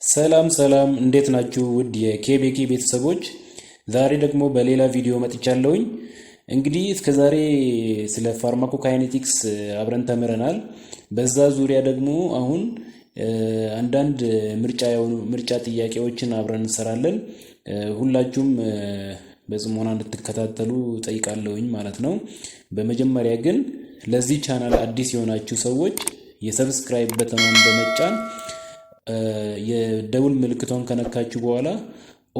ሰላም ሰላም እንዴት ናችሁ ውድ የኬቤኪ ቤተሰቦች? ዛሬ ደግሞ በሌላ ቪዲዮ መጥቻለሁኝ። እንግዲህ እስከዛሬ ስለ ፋርማኮካይኔቲክስ አብረን ተምረናል። በዛ ዙሪያ ደግሞ አሁን አንዳንድ ምርጫ ጥያቄዎችን አብረን እንሰራለን። ሁላችሁም በጽሞና እንድትከታተሉ ጠይቃለሁኝ ማለት ነው። በመጀመሪያ ግን ለዚህ ቻናል አዲስ የሆናችሁ ሰዎች የሰብስክራይብ በተኑን በመጫን የደውል ምልክቷን ከነካችሁ በኋላ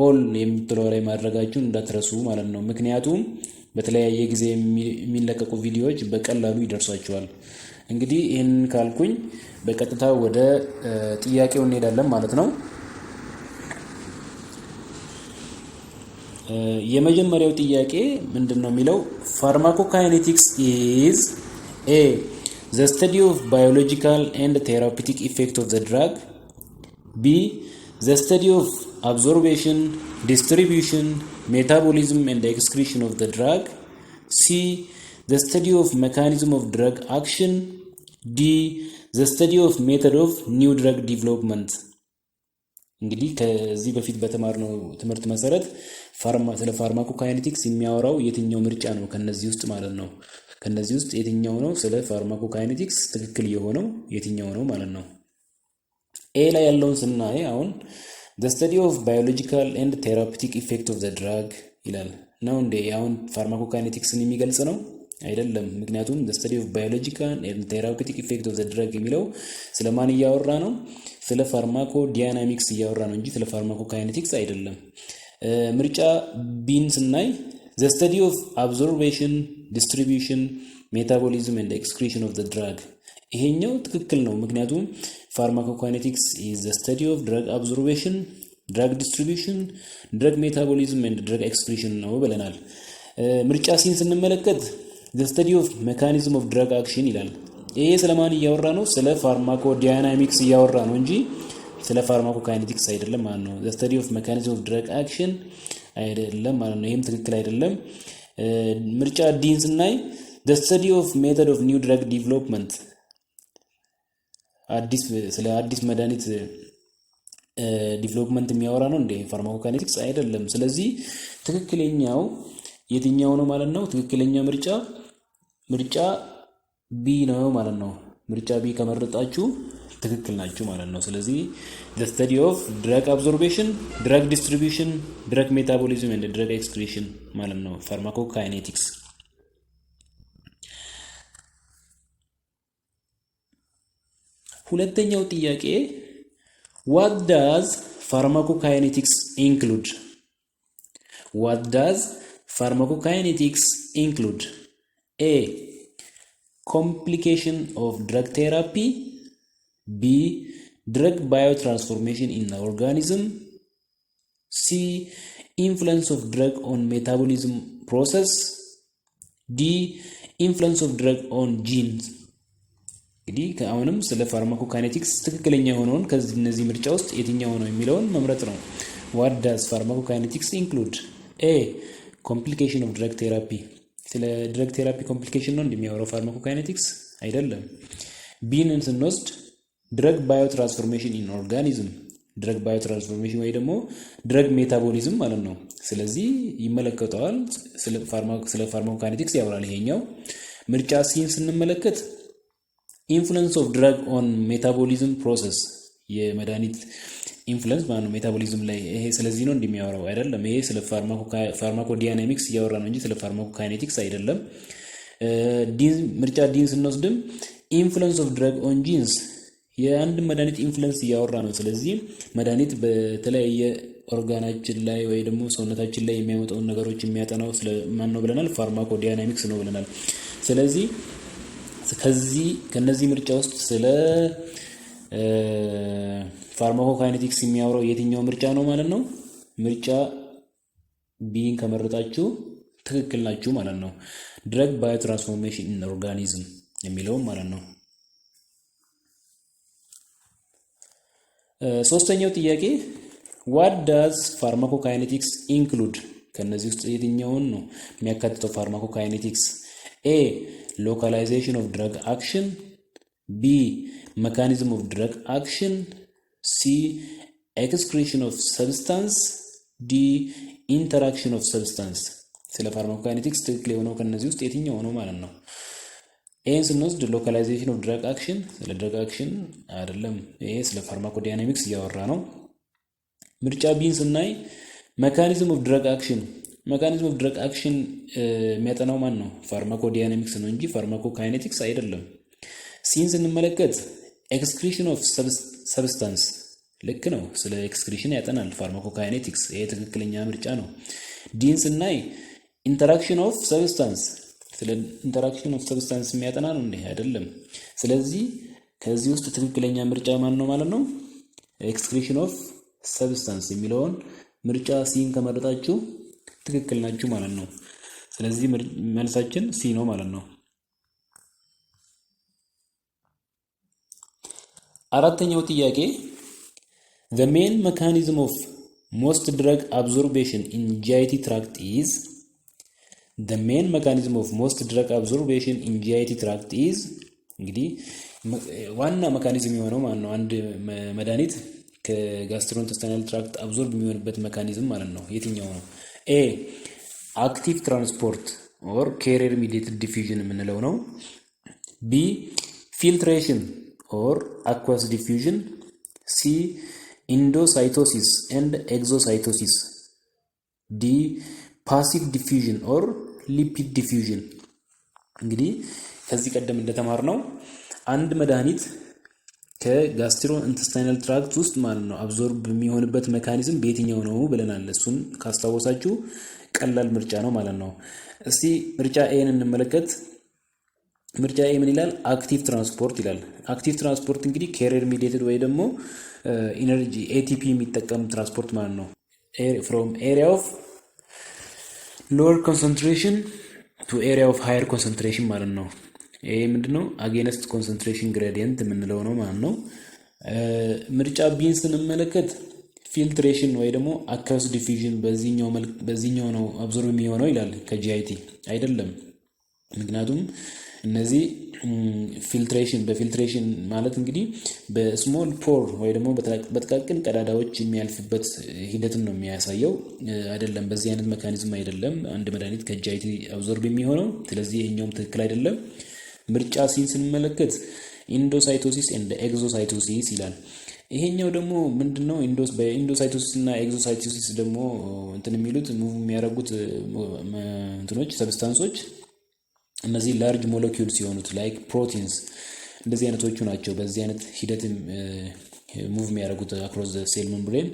ኦል የምትለው ላይ ማድረጋችሁን እንዳትረሱ ማለት ነው። ምክንያቱም በተለያየ ጊዜ የሚለቀቁ ቪዲዮዎች በቀላሉ ይደርሷችኋል። እንግዲህ ይህን ካልኩኝ በቀጥታ ወደ ጥያቄው እንሄዳለን ማለት ነው። የመጀመሪያው ጥያቄ ምንድነው የሚለው? ፋርማኮካይኔቲክስ ኢዝ ኤ the study of biological and therapeutic effect of the drug, B the study of absorption, distribution, metabolism and excretion of the drug, C the study of mechanism of drug action, D the study of method of new drug development። እንግዲህ ከዚህ በፊት በተማርነው ትምህርት መሰረት ስለ ፋርማኮካይኔቲክስ የሚያወራው የትኛው ምርጫ ነው ከነዚህ ውስጥ ማለት ነው? ከነዚህ ውስጥ የትኛው ነው ስለ ፋርማኮካይኔቲክስ ትክክል የሆነው የትኛው ነው ማለት ነው? ኤ ላይ ያለውን ስናይ አሁን the study of biological and therapeutic effect of the drug ይላል ነው እንዴ? አሁን ፋርማኮካይኔቲክስን የሚገልጽ ነው አይደለም። ምክንያቱም the study of biological and therapeutic effect of the drug የሚለው ስለማን እያወራ ነው? ስለ ፋርማኮ ዳይናሚክስ እያወራ ነው እንጂ ስለ ፋርማኮካይኔቲክስ አይደለም። ምርጫ ቢን ስናይ the study of absorption, distribution, metabolism and excretion of the drug ይሄኛው ትክክል ነው። ምክንያቱም ፋርማኮካይኔቲክስ is the study of drug absorption, drug distribution, drug metabolism and drug excretion ነው ብለናል። ምርጫ ሲን ስንመለከት the study of mechanism of drug action ይላል። ይሄ ስለማን እያወራ ነው? ስለ ፋርማኮዳይናሚክስ እያወራ ነው እንጂ ስለ ፋርማኮካይኔቲክስ አይደለም ማለት ነው። the study of mechanism of drug action አይደለም ማለት ነው። ይሄም ትክክል አይደለም። ምርጫ ዲን ስናይ the study of method of new drug development ስለ አዲስ መድኃኒት ዲቨሎፕመንት የሚያወራ ነው እንዴ? ፋርማኮካይኔቲክስ አይደለም። ስለዚህ ትክክለኛው የትኛው ነው ማለት ነው? ትክክለኛ ምርጫ ቢ ነው ማለት ነው። ምርጫ ቢ ከመረጣችሁ ትክክል ናችሁ ማለት ነው። ስለዚህ the study of drug absorption, drug distribution, drug metabolism and drug excretion ማለት ነው ፋርማኮካይኔቲክስ። ሁለተኛው ጥያቄ what does pharmacokinetics include? What does pharmacokinetics include? A complication of drug therapy, B drug biotransformation in the organism, C influence of drug on metabolism process, D influence of drug on genes። እንግዲህ አሁንም ስለ ፋርማኮካይኔቲክስ ትክክለኛ የሆነውን ከዚህ እነዚህ ምርጫ ውስጥ የትኛው ነው የሚለውን መምረጥ ነው። what does pharmacokinetics include? A complication of drug therapy ስለ ድረግ ቴራፒ ኮምፕሊኬሽን ነው እንደሚያወራው ፋርማኮካይኔቲክስ አይደለም። ቢንን ስንወስድ ድረግ ባዮትራንስፎርሜሽን ኢን ኦርጋኒዝም፣ ድረግ ባዮትራንስፎርሜሽን ወይ ደግሞ ድረግ ሜታቦሊዝም ማለት ነው። ስለዚህ ይመለከተዋል፣ ስለ ፋርማኮካይኔቲክስ ያወራል ይሄኛው። ምርጫ ሲን ስንመለከት ኢንፍሉዌንስ ኦፍ ድረግ ኦን ሜታቦሊዝም ፕሮሰስ የመድኃኒት ኢንፍሉዌንስ ማለት ነው ሜታቦሊዝም ላይ። ይሄ ስለዚህ ነው እንደሚያወራው አይደለም። ይሄ ስለ ፋርማኮዳይናሚክስ እያወራ ነው እንጂ ስለ ፋርማኮካይኔቲክስ አይደለም። ምርጫ ዲን ስንወስድም ኢንፍሉዌንስ ኦፍ ድረግ ኦን ጂንስ የአንድ መድኃኒት ኢንፍሉዌንስ እያወራ ነው። ስለዚህ መድኃኒት በተለያየ ኦርጋናችን ላይ ወይ ደግሞ ሰውነታችን ላይ የሚያመጣውን ነገሮች የሚያጠናው ስለማን ነው ብለናል? ፋርማኮዳይናሚክስ ነው ብለናል። ስለዚህ ከነዚህ ምርጫ ውስጥ ስለ ፋርማኮካይኔቲክስ የሚያወራው የትኛው ምርጫ ነው ማለት ነው? ምርጫ ቢን ከመረጣችሁ ትክክል ናችሁ ማለት ነው። ድረግ ባዮትራንስፎርሜሽን ኢን ኦርጋኒዝም የሚለው ማለት ነው። ሶስተኛው ጥያቄ what does pharmacokinetics include? ከነዚህ ውስጥ የትኛውን ነው የሚያካትተው ፋርማኮካይኔቲክስ? A localization of drug action, B mechanism of drug action, C excretion of substance ዲ interaction of substance ስለ ፋርማኮካይኔቲክስ ትክክል የሆነው ከነዚህ ውስጥ የትኛው ነው ማለት ነው ኤን ስንወስድ ሎካላይዜሽን ኦፍ ድራግ አክሽን ስለ ድራግ አክሽን አይደለም ይሄ ስለ ፋርማኮዳይናሚክስ እያወራ ነው ምርጫ ቢን ስናይ ሜካኒዝም ኦፍ ድራግ አክሽን ሜካኒዝም ኦፍ ድራግ አክሽን የሚያጠናው ማን ነው ፋርማኮዳይናሚክስ ነው እንጂ ፋርማኮካይኔቲክስ አይደለም ሲን ስንመለከት ኤክስክሪሽን ኦፍ ሰብስታንስ ልክ ነው ስለ ኤክስክሪሽን ያጠናል ፋርማኮካይኔቲክስ ይሄ ትክክለኛ ምርጫ ነው ዲን ስናይ ኢንተራክሽን ኦፍ ሰብስታንስ ስለ ኢንተራክሽን ኦፍ ሰብስታንስ የሚያጠና ነው እንዴ አይደለም ስለዚህ ከዚህ ውስጥ ትክክለኛ ምርጫ ማን ነው ማለት ነው ኤክስክሪሽን ኦፍ ሰብስታንስ የሚለውን ምርጫ ሲን ከመረጣችሁ ትክክል ናችሁ ማለት ነው ስለዚህ መልሳችን ሲ ነው ማለት ነው አራተኛው ጥያቄ the main mechanism of most drug absorption in GIT tract is the main mechanism of most drug absorption in GIT tract is እንግዲህ ዋና ሜካኒዝም የሆነው ማለት ነው አንድ መድኃኒት ከጋስትሮኢንተስታይናል ትራክት አብዞርብ የሚሆንበት ሜካኒዝም ማለት ነው የትኛው ነው ኤ አክቲቭ ትራንስፖርት ኦር ካሪየር ሚዲየትድ ዲፊዥን የምንለው ነው ቢ ፊልትሬሽን ኦር አኳስ ዲፊዥን ሲ ኢንዶሳይቶሲስ ኤንድ ኤግዞሳይቶሲስ ዲ ፓሲቭ ዲፊዥን ኦር ሊፒድ ዲፊዥን እንግዲህ ከዚህ ቀደም እንደተማርነው አንድ መድኃኒት ከጋስትሮ ኢንተስታይናል ትራክት ውስጥ ማለት ነው አብዞርብ የሚሆንበት ሜካኒዝም በየትኛው ነው ብለናል እሱን ካስታወሳችሁ ቀላል ምርጫ ነው ማለት ነው እስቲ ምርጫ ኤን እንመለከት ምርጫ ኤ ምን ይላል አክቲቭ ትራንስፖርት ይላል አክቲቭ ትራንስፖርት እንግዲህ ካሪየር ሚዲየትድ ወይ ደግሞ ኢነርጂ ኤቲፒ የሚጠቀም ትራንስፖርት ማለት ነው from area of lower concentration to area of higher concentration ማለት ነው ይሄ ምንድነው against concentration gradient የምንለው ነው ማለት ነው ምርጫ ቢን ስንመለከት ፊልትሬሽን ወይ ደግሞ አኳስ ዲፊዥን በዚህኛው ነው አብዞርብ የሚሆነው ይላል ከጂአይቲ አይደለም ምክንያቱም እነዚህ ፊልትሬሽን በፊልትሬሽን ማለት እንግዲህ በስሞል ፖር ወይ ደግሞ በጥቃቅን ቀዳዳዎች የሚያልፍበት ሂደትን ነው የሚያሳየው አይደለም በዚህ አይነት ሜካኒዝም አይደለም አንድ መድኃኒት ከጂአይቲ አብዞርብ የሚሆነው ስለዚህ ይሄኛውም ትክክል አይደለም ምርጫ ሲን ስንመለከት ኢንዶሳይቶሲስ ኤንድ ኤግዞሳይቶሲስ ይላል ይሄኛው ደግሞ ምንድነው በኢንዶሳይቶሲስ እና ኤግዞሳይቶሲስ ደግሞ እንትን የሚሉት ሙቭ የሚያደርጉት እንትኖች ሰብስታንሶች እነዚህ ላርጅ ሞለኪውልስ ሲሆኑት ላይክ ፕሮቲንስ እንደዚህ አይነቶቹ ናቸው በዚህ አይነት ሂደት ሙቭ የሚያደርጉት አክሮስ ዘ ሴል ሜምብሬን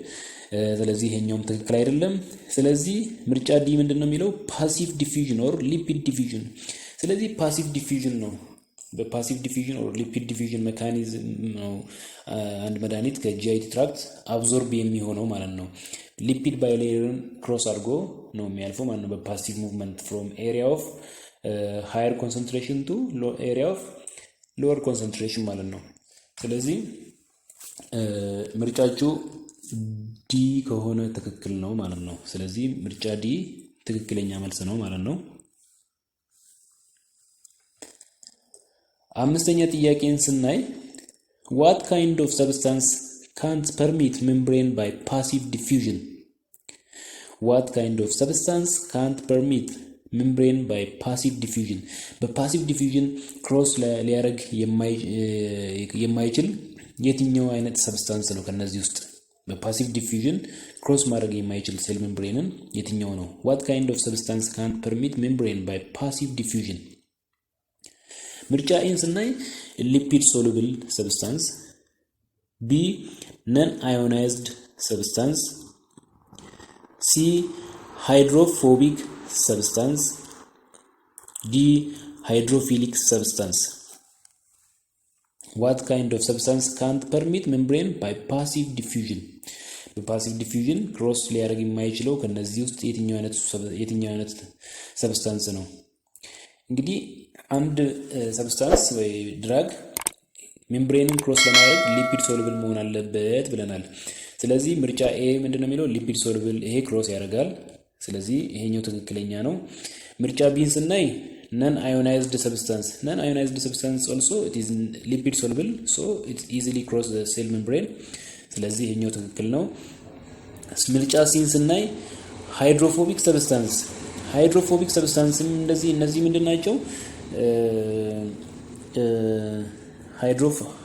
ስለዚህ ይሄኛውም ትክክል አይደለም ስለዚህ ምርጫ ዲ ምንድነው የሚለው ፓሲቭ ዲፊዥን ኦር ሊፒድ ዲፊዥን ስለዚህ ፓሲቭ ዲፊዥን ነው በፓሲቭ ዲፊዥን ኦር ሊፒድ ዲፊዥን ሜካኒዝም ነው አንድ መድኃኒት ከጂአይቲ ትራክት አብዞርብ የሚሆነው ማለት ነው ሊፒድ ባይሌየርን ክሮስ አድርጎ ነው የሚያልፈው ማለት ነው በፓሲቭ ሙቭመንት ፍሮም ኤሪያ ኦፍ higher concentration to low area of lower concentration ማለት ነው ስለዚህ ምርጫችሁ ዲ ከሆነ ትክክል ነው ማለት ነው ስለዚህ ምርጫ ዲ ትክክለኛ መልስ ነው ማለት ነው አምስተኛ ጥያቄን ስናይ what kind of substance can't permeate membrane by passive diffusion what kind of substance can't permeate membrane by passive diffusion በፓሲቭ ዲፊዥን ክሮስ ሊያረግ የማይችል የትኛው አይነት ሰብስታንስ ነው ከነዚህ ውስጥ በፓሲቭ ዲፊዥን ክሮስ ማድረግ የማይችል ሴል ሜምብሬንን የትኛው ነው what kind of substance can't permeate membrane by passive diffusion ምርጫ ኤን ስናይ ሊፒድ ሶሉብል ሰብስታንስ ቢ ነን አዮናይዝድ ሰብስታንስ ሲ ሃይድሮፎቢክ substance D hydrophilic substance what kind of substance can't permeate membrane by passive diffusion በፓሲቭ ዲፊዥን ክሮስ ሊያደርግ የማይችለው ከነዚህ ውስጥ የትኛው አይነት ሰብስታንስ ነው እንግዲህ አንድ ሰብስታንስ ወይ ድራግ ሜምብሬንን ክሮስ ለማድረግ ሊፒድ ሶሉብል መሆን አለበት ብለናል ስለዚህ ምርጫ ኤ ምንድነው የሚለው ሊፒድ ሶሉብል ይሄ ክሮስ ያደርጋል ስለዚህ ይሄኛው ትክክለኛ ነው ምርጫ ቢን ስናይ non ionized substance also it is lipid soluble so it easily cross the cell membrane ስለዚህ ይሄኛው ትክክል ነው። ምርጫ ሲን ስናይ ሃይድሮፎቢክ ሰብስታንስ እነዚህ ምንድናቸው?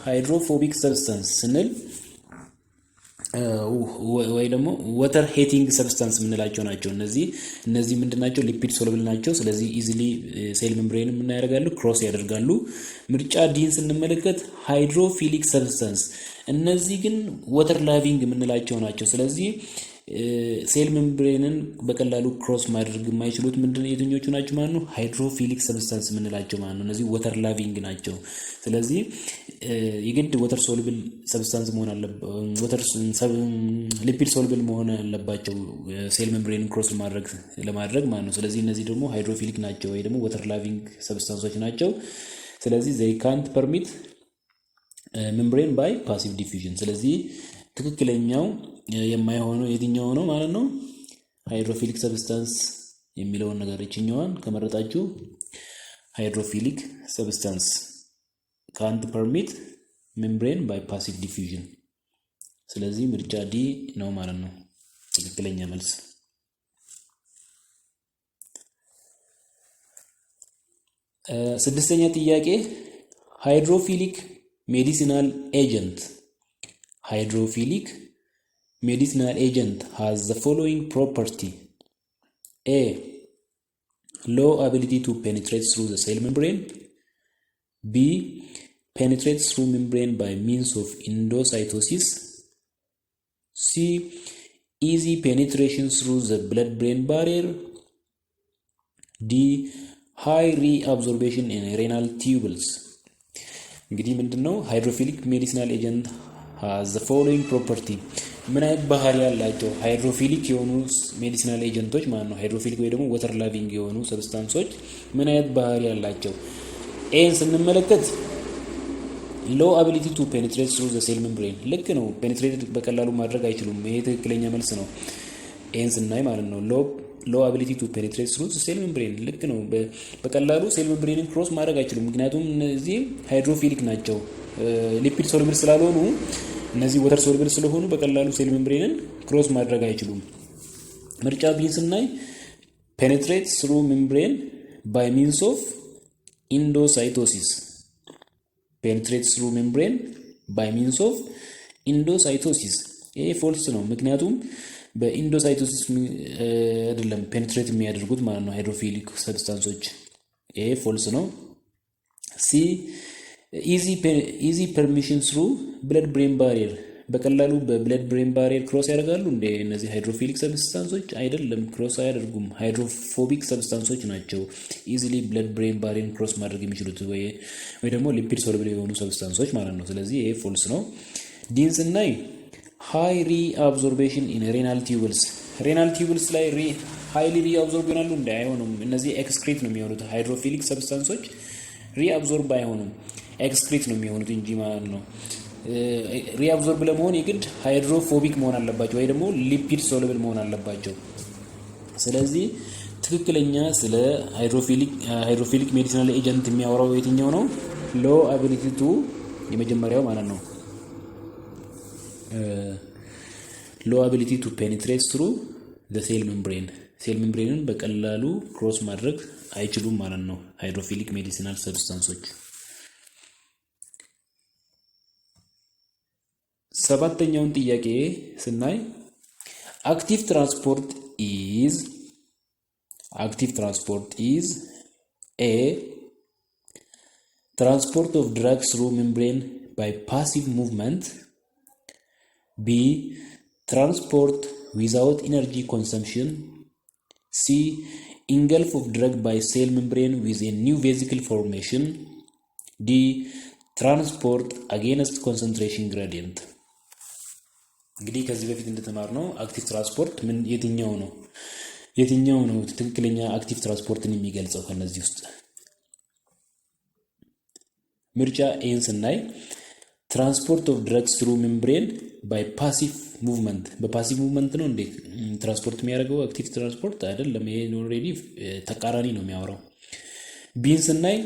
ሃይድሮፎቢክ ሰብስታንስ ስንል ወይ ደግሞ ወተር ሄቲንግ ሰብስታንስ የምንላቸው ናቸው። እነዚህ ምንድናቸው? ሊፒድ ሶሉብል ናቸው። ስለዚህ ኢዚሊ ሴል ሜምብሬን ምን ያደርጋሉ? ክሮስ ያደርጋሉ። ምርጫ ዲን ስንመለከት ሃይድሮፊሊክ ሰብስታንስ፣ እነዚህ ግን ወተር ላቪንግ የምንላቸው ናቸው። ስለዚህ ሴል ሜምብሬንን በቀላሉ ክሮስ ማድረግ የማይችሉት የትኞቹ ናቸው ማለት ነው? ሃይድሮፊሊክ ሰብስታንስ የምንላቸው ማለት ነው። እነዚህ ወተር ላቪንግ ናቸው። ስለዚህ የግድ ወተር ሶሉብል ሰብስታንስ መሆን አለባቸው፣ ሊፒድ ሶሉብል መሆን አለባቸው ሴል ሜምብሬንን ክሮስ ለማድረግ ማለት ነው። ስለዚህ እነዚህ ደግሞ ሃይድሮፊሊክ ናቸው ወይ ደግሞ ወተር ላቪንግ ሰብስታንሶች ናቸው። ስለዚህ they can't permeate membrane by passive diffusion። ስለዚህ ትክክለኛው የማይሆነው የትኛው ነው ማለት ነው? ሃይድሮፊሊክ ሰብስታንስ የሚለውን ነገር እችኛዋን ከመረጣችሁ ሃይድሮፊሊክ ሰብስታንስ can't permeate membrane by passive diffusion። ስለዚህ ምርጫ ዲ ነው ማለት ነው ትክክለኛ መልስ። ስድስተኛ ጥያቄ ሃይድሮፊሊክ ሜዲሲናል ኤጀንት has the following property: A. Low ability to penetrate through the cell membrane. B. Penetrates through membrane by means of endocytosis. C. Easy penetration through the blood-brain barrier. D. High reabsorption in renal tubules። እንግዲህ ምንድነው ሃይድሮፊሊክ ሜዲሲናል ኤጀንት has the following property? ምን አይነት ባህሪ ያላቸው ሃይድሮፊሊክ የሆኑ ሜዲሲናል ኤጀንቶች ማለት ነው። ሃይድሮፊሊክ ወይ ደግሞ ወተር ላቪንግ የሆኑ ሰብስታንሶች ምን አይነት ባህሪ ያላቸው? ኤን ስንመለከት low ability to penetrate through the cell membrane፣ ልክ ነው። ፔኔትሬት በቀላሉ ማድረግ አይችሉም። ይሄ ትክክለኛ መልስ ነው። ኤን ስናይ ማለት ነው low ability to penetrate through the cell membrane፣ ልክ ነው። በቀላሉ ሴል ሜምብሬንን ክሮስ ማድረግ አይችሉም። ምክንያቱም እነዚህ ሃይድሮፊሊክ ናቸው። ሊፒድ ሶሉብል ስላልሆኑ እነዚህ ወተር ሶሉብል ስለሆኑ በቀላሉ ሴል ሜምብሬንን ክሮስ ማድረግ አይችሉም። ምርጫ ቢን ስናይ penetrate through membrane by means of endocytosis። penetrate through membrane by means of endocytosis ይሄ ፎልስ ነው። ምክንያቱም በኢንዶሳይቶሲስ አይደለም ፔኔትሬት የሚያደርጉት ማለት ነው ሃይድሮፊሊክ ሰብስታንሶች። ይሄ ፎልስ ነው። ሲ ኢዚ ፐርሚሽን ስሩ ብለድ ብሬን ባሪየር፣ በቀላሉ በብለድ ብሬን ባሪየር ክሮስ ያደርጋሉ እንደ እነዚህ ሃይድሮፊሊክ ሰብስታንሶች? አይደለም፣ ክሮስ አያደርጉም። ሃይድሮፎቢክ ሰብስታንሶች ናቸው ኢዚሊ ብለድ ብሬን ባሪየርን ክሮስ ማድረግ የሚችሉት ወይ ደግሞ ሊፒድ ሶሉብል የሆኑ ሰብስታንሶች ማለት ነው። ስለዚህ ይሄ ፎልስ ነው። ዲን ስናይ ሃይ ሪአብዞርቤሽን ኢን ሬናል ቲዩብልስ ላይ ሃይሊ ሪአብዞርብ ይሆናሉ እንደ አይሆኑም። እነዚህ ኤክስክሪት ነው የሚሆኑት። ሃይድሮፊሊክ ሰብስታንሶች ሪአብዞርብ አይሆኑም፣ ኤክስክሪት ነው የሚሆኑት እንጂ ማለት ነው። ሪአብዞርብ ለመሆን የግድ ሃይድሮፎቢክ መሆን አለባቸው ወይ ደግሞ ሊፒድ ሶሉብል መሆን አለባቸው። ስለዚህ ትክክለኛ ስለ ሃይድሮፊሊክ ሜዲሲናል ኤጀንት የሚያወራው የትኛው ነው? ሎ አቢሊቲ ቱ የመጀመሪያው ማለት ነው። ሎ አቢሊቲ ቱ ፔኔትሬት ትሩ ዘ ሴል ሜምብሬን፣ ሴል ሜምብሬንን በቀላሉ ክሮስ ማድረግ አይችሉም ማለት ነው ሃይድሮፊሊክ ሜዲሲናል ሰብስታንሶች። ሰባተኛውን ጥያቄ ስናይ አክቲቭ ትራንስፖርት ኢዝ ኤ ትራንስፖርት ኦፍ ድራግ ትሩ ሜምብሬን ባይ ፓሲቭ ሙቭመንት፣ B. Transport without energy consumption. C. Engulf of drug by cell membrane with a new vesicle formation. D. Transport against concentration gradient። እንግዲህ ከዚህ በፊት እንደተማርነው አክቲቭ ትራንስፖርት የትኛው ነው ትክክለኛ አክቲቭ ትራንስፖርትን የሚገልጸው ከነዚህ ውስጥ? ምርጫ ኤን ስናይ ትራንስፖርት ኦፍ ድረግስ ትሩ ሜምብሬን ባይ ፓሲቭ ሙቭመንት፣ በፓሲቭ ሙቭመንት ነው እንዴ ትራንስፖርት የሚያደርገው? አክቲቭ ትራንስፖርት አይደለም። ይሄ ኦልሬዲ ተቃራኒ ነው የሚያወራው። ቢን ስናይ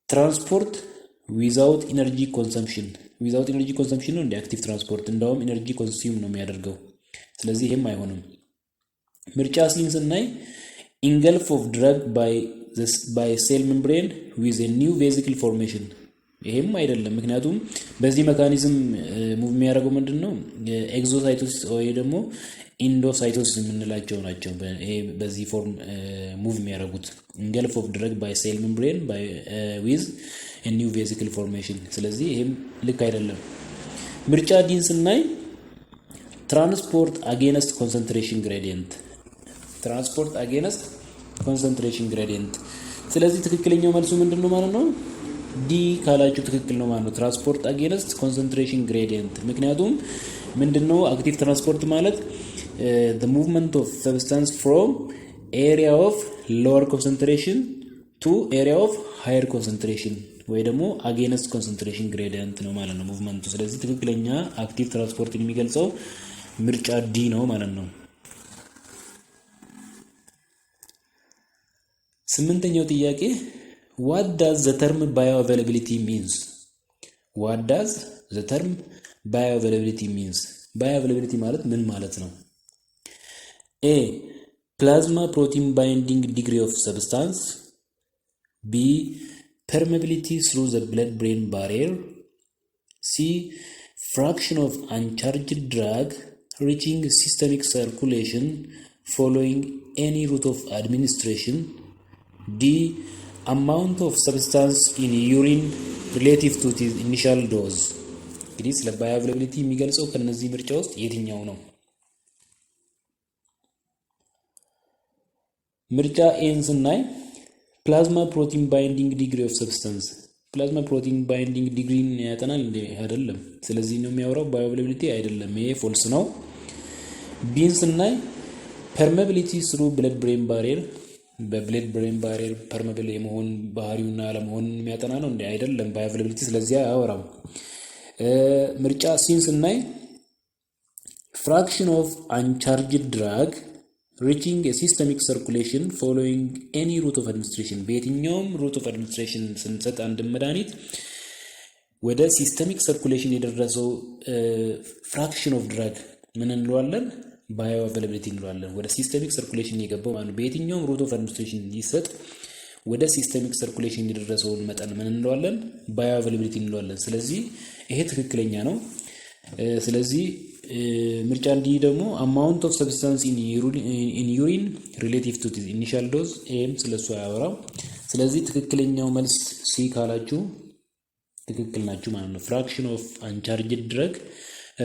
ትራንስፖርት ዊዛውት ኢነርጂ ኮንሰምፕሽን፣ ዊዛውት ኢነርጂ ኮንሰምፕሽን ነው እንደ አክቲቭ ትራንስፖርት እንዳውም ኢነርጂ ኮንሱም ነው የሚያደርገው። ስለዚህ ይሄም አይሆንም። ምርጫ ሲን ስናይ ኢንገልፍ ኦፍ ድረግ ባይ ሴል ሜምብሬን ዊዝ ኤ ኒው ቬዚክል ፎርሜሽን ይሄም አይደለም። ምክንያቱም በዚህ ሜካኒዝም ሙቭ የሚያደርገው ምንድነው ኤግዞሳይቶሲስ ወይ ደግሞ ኢንዶሳይቶሲስ የምንላቸው ናቸው። በዚህ ፎርም ሙቭ የሚያደርጉት ኢንገልፍ ኦፍ ድረግ ባይ ሴል ሜምብሬን ዊዝ ኤ ኒው ቬዚክል ፎርሜሽን። ስለዚህ ይሄም ልክ አይደለም። ምርጫ ዲን ስናይ ትራንስፖርት አጌንስት ኮንሰንትሬሽን ግሬዲየንት ትራንስፖርት አጌንስት ኮንሰንትሬሽን ግሬዲየንት። ስለዚህ ትክክለኛው መልሱ ምንድነው ማለት ነው? ዲ ካላችሁ ትክክል ነው ማለት ነው። ትራንስፖርት አጌንስት ኮንሰንትሬሽን ግሬዲየንት። ምክንያቱም ምንድነው አክቲቭ ትራንስፖርት ማለት the movement of substance from area of lower concentration to area of higher concentration ወይ ደግሞ አጌንስት ኮንሰንትሬሽን ግሬዲየንት ነው ማለት ነው ሙቭመንቱ። ስለዚህ ትክክለኛ አክቲቭ ትራንስፖርትን የሚገልጸው ምርጫ ዲ ነው ማለት ነው። ስምንተኛው ጥያቄ what does the term bioavailability means? what does the term bioavailability means? bioavailability ማለት ምን ማለት ነው? A plasma protein binding degree of substance. B permeability through the blood brain barrier. C fraction of uncharged drug reaching systemic circulation following any route of administration. D amount of substance in urine relative to the initial dose. እንግዲህ ስለ ባዮአቬላቢሊቲ የሚገልጸው ከነዚህ ምርጫ ውስጥ የትኛው ነው? ምርጫ ኤን ስናይ ፕላዝማ ፕሮቲን ባይንዲንግ ዲግሪ ኦፍ ሰብስታንስ ፕላዝማ ፕሮቲን ባይንዲንግ ዲግሪን ያጠናል እንዴ? አይደለም። ስለዚህ ነው የሚያወራው ባዮአቬላቢሊቲ አይደለም። ይሄ ፎልስ ነው። ቢን ስናይ ፐርሜቢሊቲ ስሩ ብለድ ብሬን ባሪየር በብለድ ብሬን ባሪየር ፐርሜብል የመሆን ባህሪውና አለመሆን የሚያጠና ነው እንዴ? አይደለም ባዮአቬላቢሊቲ። ስለዚህ አያወራም። ምርጫ ሲን ስናይ ፍራክሽን ኦፍ አንቻርጅድ ድራግ ሪቺንግ ሲስተሚክ ሰርኩሌሽን ፎሎዊንግ ኤኒ ሩት ኦፍ አድሚኒስትሬሽን በየትኛውም ሩት ኦፍ አድሚኒስትሬሽን ስንሰጥ አንድ መድኃኒት ወደ ሲስተሚክ ሰርኩሌሽን የደረሰው ፍራክሽን ኦፍ ድራግ ምን እንለዋለን? ባዮአቬላቢሊቲ እንለዋለን። ወደ ሲስተሚክ ሰርኩሌሽን የገባው ማለት በየትኛውም ሩት ኦፍ አድሚኒስትሬሽን ይሰጥ ወደ ሲስተሚክ ሰርኩሌሽን የደረሰውን መጠን ምን እንለዋለን? ባዮአቬላቢሊቲ እንለዋለን። ስለዚህ ይሄ ትክክለኛ ነው። ስለዚህ ምርጫ እንዲ ደግሞ አማውንት ኦፍ ሰብስታንስ ኢን ዩሪን ሪሌቲቭ ቱ ኢኒሻል ዶዝ ኤም ስለሱ አያወራም። ስለዚህ ትክክለኛው መልስ ሲ ካላችሁ ትክክል ናችሁ ማለት ነው። ፍራክሽን ኦፍ አንቻርጅድ ድረግ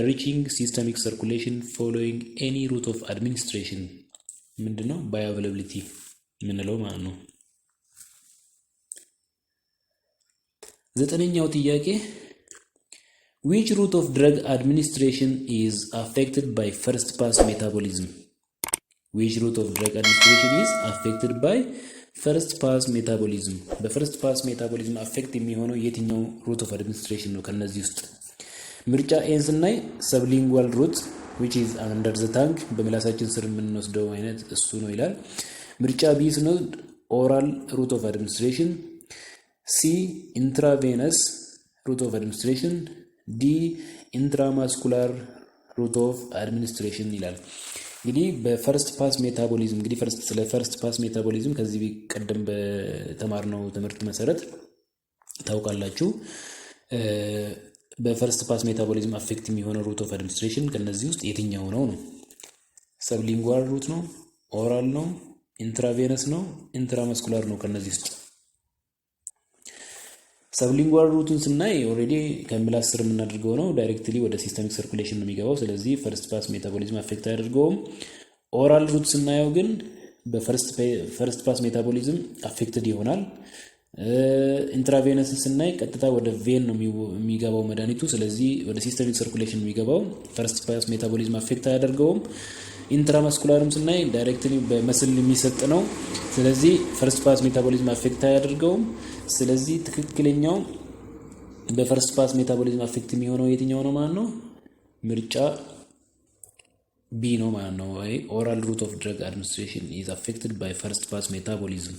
ሪቺንግ ሲስተሚክ ሰርኩሌሽን ፎሎዊንግ ኤኒ ሩት ኦፍ አድሚኒስትሬሽን ምንድነው? ባዮአቬላቢሊቲ ምንለው ማለት ነው። ዘጠነኛው ጥያቄ which route of drug administration is affected by first pass metabolism? which route of drug administration is affected by first pass metabolism? በፈርስት ፓስ ሜታቦሊዝም አፌክት የሚሆነው የትኛው ሩት ኦፍ አድሚኒስትሬሽን ነው? ከነዚህ ውስጥ ምርጫ ኤን ስናይ sublingual route which is under the tongue በምላሳችን ስር የምንወስደው አይነት እሱ ነው ይላል። ምርጫ ቢ ስንወስድ oral route of administration. C intravenous route of administration. ዲ ኢንትራማስኩላር ሩት ኦፍ አድሚኒስትሬሽን ይላል። እንግዲህ በፈርስት ፓስ ሜታቦሊዝም እንግዲህ ስለ ፈርስት ፓስ ሜታቦሊዝም ከዚህ ቀደም በተማርነው ትምህርት መሰረት ታውቃላችሁ። በፈርስት ፓስ ሜታቦሊዝም አፌክት የሚሆነው ሩት ኦፍ አድሚኒስትሬሽን ከነዚህ ውስጥ የትኛው ነው? ሰብሊንጓል ሩት ነው? ኦራል ነው? ኢንትራቬነስ ነው? ኢንትራማስኩላር ነው? ከነዚህ ውስጥ ሰብሊንጓል ሩቱን ስናይ ኦሬዲ ከምላስ ስር የምናደርገው ነው። ዳይሬክትሊ ወደ ሲስተሚክ ሰርኩሌሽን ነው የሚገባው። ስለዚህ ፈርስት ፓስ ሜታቦሊዝም አፌክት አያደርገውም። ኦራል ሩት ስናየው ግን በፈርስት ፓስ ሜታቦሊዝም አፌክትድ ይሆናል። ኢንትራቬነስ ስናይ ቀጥታ ወደ ቬን ነው የሚገባው መድኃኒቱ። ስለዚህ ወደ ሲስተሚክ ሰርኩሌሽን የሚገባው ፈርስት ፓስ ሜታቦሊዝም አፌክት አያደርገውም። ኢንትራማስኩላርም ስናይ ዳይሬክትሊ በመስል የሚሰጥ ነው። ስለዚህ ፈርስት ፓስ ሜታቦሊዝም አፌክት አያደርገውም። ስለዚህ ትክክለኛው በፈርስት ፓስ ሜታቦሊዝም አፌክት የሚሆነው የትኛው ነው ማለት ነው? ምርጫ ቢ ነው ማለት ነው። ወይ ኦራል ሩት ኦፍ ድረግ አድሚኒስትሬሽን ኢዝ አፌክትድ ባይ ፈርስት ፓስ ሜታቦሊዝም።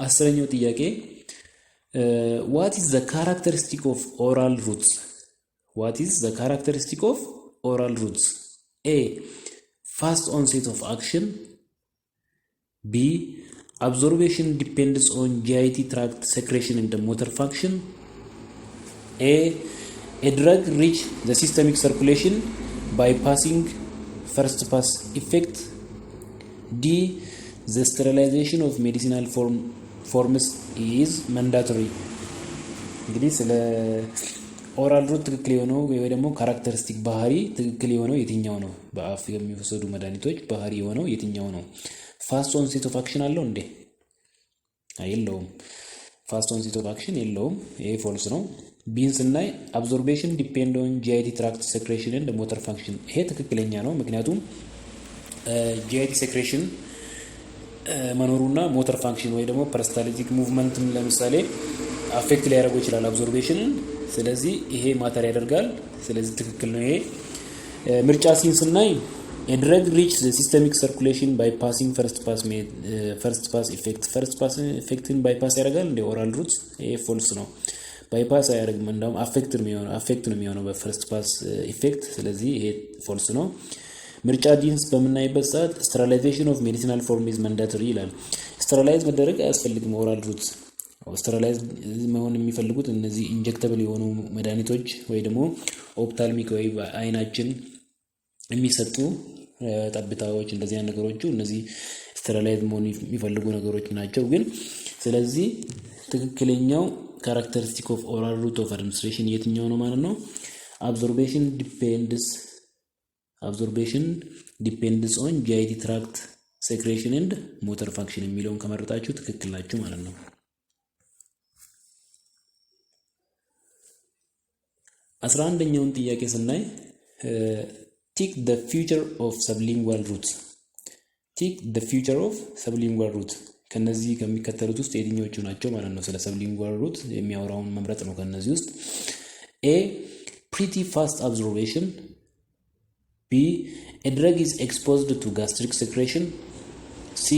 አስረኛው ጥያቄ what is the characteristic of oral routes? What is the characteristic of oral routes? A. Fast onset of action. B. Absorption depends on GIT tract secretion and the motor function. A drug reach the systemic circulation by passing first pass effect. D. The sterilization of medicinal forms is mandatory. እንግዲህ ስለ ኦራል ሩት ትክክል የሆነው ወይ ደግሞ ካራክተሪስቲክ ባህሪ ትክክል የሆነው የትኛው ነው? በአፍ የሚወሰዱ መድኃኒቶች ባህሪ የሆነው የትኛው ነው? ፋስት ኦንሴት ኦፍ አክሽን አለው እንዴ? የለውም። ፋስት ኦንሴት ኦፍ አክሽን የለውም። ይሄ ፎልስ ነው። ቢን ስናይ አብዞርቤሽን ዲፔንድ ኦን ጂአይቲ ትራክት ሴክሬሽን ኤንድ ሞተር ፋንክሽን፣ ይሄ ትክክለኛ ነው። ምክንያቱም ጂአይቲ ሴክሬሽን መኖሩና ሞተር ፋንክሽን ወይ ደግሞ ፐርስታልቲክ ሙቭመንትም ለምሳሌ አፌክት ሊያደርገው ይችላል አብዞርቤሽንን። ስለዚህ ይሄ ማተር ያደርጋል። ስለዚህ ትክክል ነው ይሄ። ምርጫ ሲን ስናይ a drug reach the systemic circulation by passing first pass effect effectin bypass ያደርጋል እንደ ኦራል ሩት። ይሄ ፎልስ ነው። ባይፓስ አያደርግም፣ እንደውም አፌክት ነው የሚሆነው በፈርስት ፓስ ኢፌክት። ስለዚህ ይሄ ፎልስ ነው። ምርጫ ዲንስ በምናይበት ሰዓት ስቴሪላይዜሽን ኦፍ ሜዲሲናል ፎርም ኢዝ ማንዳቶሪ ይላል። ስቴሪላይዝ መደረግ አያስፈልግም ኦራል ሩት። ስቴሪላይዝ መሆን የሚፈልጉት እነዚህ ኢንጀክተብል የሆኑ መድኃኒቶች ወይ ደግሞ ኦፕታልሚክ ወይ አይናችን የሚሰጡ ጠብታዎች፣ እንደዚህ አይነት ነገሮች እነዚህ ስቴሪላይዝ መሆን የሚፈልጉ ነገሮች ናቸው። ግን ስለዚህ ትክክለኛው ካራክተሪስቲክ ኦፍ ኦራል ሩት ኦፍ አድሚኒስትሬሽን የትኛው ነው ማለት ነው? አብዞርቤሽን ዲፔንድስ ኦን ጂአይቲ ትራክት ሴክሬሽን ኤንድ ሞተር ፋንክሽን የሚለውን ከመረጣችሁ ትክክል ናችሁ ማለት ነው። 11ኛውን ጥያቄ ስናይ ቲክ the future of sublingual route. ቲክ the future of sublingual route ከነዚህ ከሚከተሉት ውስጥ የትኞቹ ናቸው ማለት ነው? ስለ sublingual route የሚያወራውን መምረጥ ነው ከነዚህ ውስጥ። A. Pretty fast absorption. B. A drug is exposed to gastric secretion. C.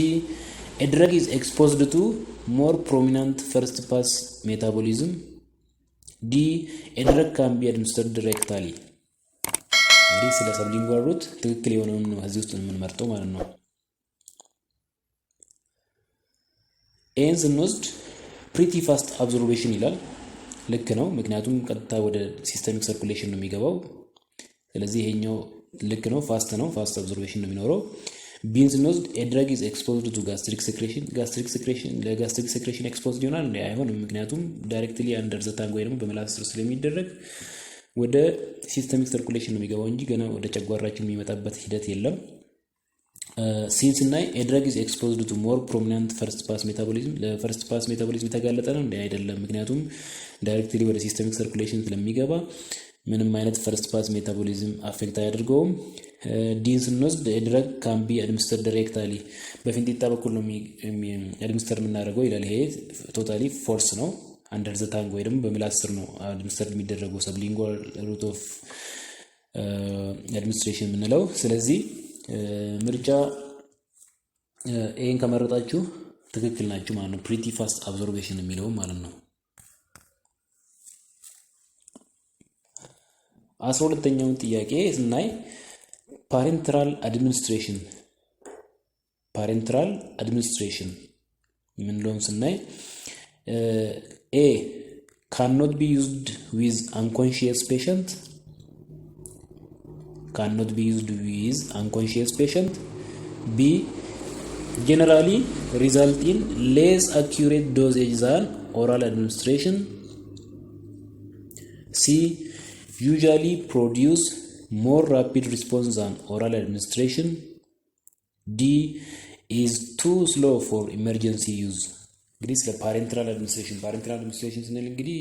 A drug is exposed to more prominent first pass metabolism. D. A drug can be administered rectally. እንግዲህ ስለ sublingual route ትክክል የሆነውን ነው እዚህ ውስጥ የምንመርጠው ማለት ነው። ኤን ስንወስድ ፕሪቲ ፋስት አብዞርቤሽን ይላል። ልክ ነው፣ ምክንያቱም ቀጥታ ወደ ሲስተሚክ ሰርኩሌሽን ነው የሚገባው። ስለዚህ ይሄኛው ልክ ነው፣ ፋስት ነው፣ ፋስት አብዞርቤሽን ነው የሚኖረው። ቢን ስንወስድ ኤ ድረግ ኢዝ ኤክስፖዝድ ቱ ጋስትሪክ ሴክሬሽን። ለጋስትሪክ ሴክሬሽን ኤክስፖዝድ ይሆናል እንዴ? አይሆንም፣ ምክንያቱም ዳይሬክትሊ አንደር ዘ ታንግ ወይ ደግሞ በምላስ ስር ስለሚደረግ ወደ ሲስተሚክ ሰርኩሌሽን ነው የሚገባው እንጂ ገና ወደ ጨጓራችን የሚመጣበት ሂደት የለም። ሲንስ ናይ ኤ ድረግ ኢዝ ኤክስፖዝድ ቱ ሞር ፕሮሚናንት ፈርስት ፓስ ሜታቦሊዝም፣ ለፈርስት ፓስ ሜታቦሊዝም የተጋለጠ ነው እንዴ? አይደለም፣ ምክንያቱም ዳይሬክትሊ ወደ ሲስተሚክ ሰርኩሌሽን ስለሚገባ ምንም አይነት ፈርስት ፓስ ሜታቦሊዝም አፌክት አያደርገውም። ዲን ስንወስድ ኤ ድረግ ካን ቢ አድሚኒስተርድ ዳይሬክትሊ፣ በፊንጢጣ በኩል ነው አድሚኒስተር የምናደርገው ይላል። ይሄ ቶታሊ ፎልስ ነው። አንደር ዘ ታንግ ወይ ደግሞ በምላስ ስር ነው አድሚኒስተር የሚደረገው ሰብሊንጓል ሩት ኦፍ አድሚኒስትሬሽን የምንለው። ስለዚህ ምርጫ ኤን ከመረጣችሁ ትክክል ናችሁ ማለት ነው። ፕሪቲ ፋስት አብዞርቤሽን የሚለው ማለት ነው። 12ኛውን ጥያቄ ስናይ ፓሬንትራል አድሚኒስትሬሽን የምንለውን ስናይ ኤ cannot be used with unconscious patient. B. generally result in less accurate dosage than oral administration. C. usually produce more rapid response than oral administration. D. is too slow for emergency use. እንግዲህ ስለ ፓሬንትራል አድሚኒስትሬሽን ስንል እንግዲህ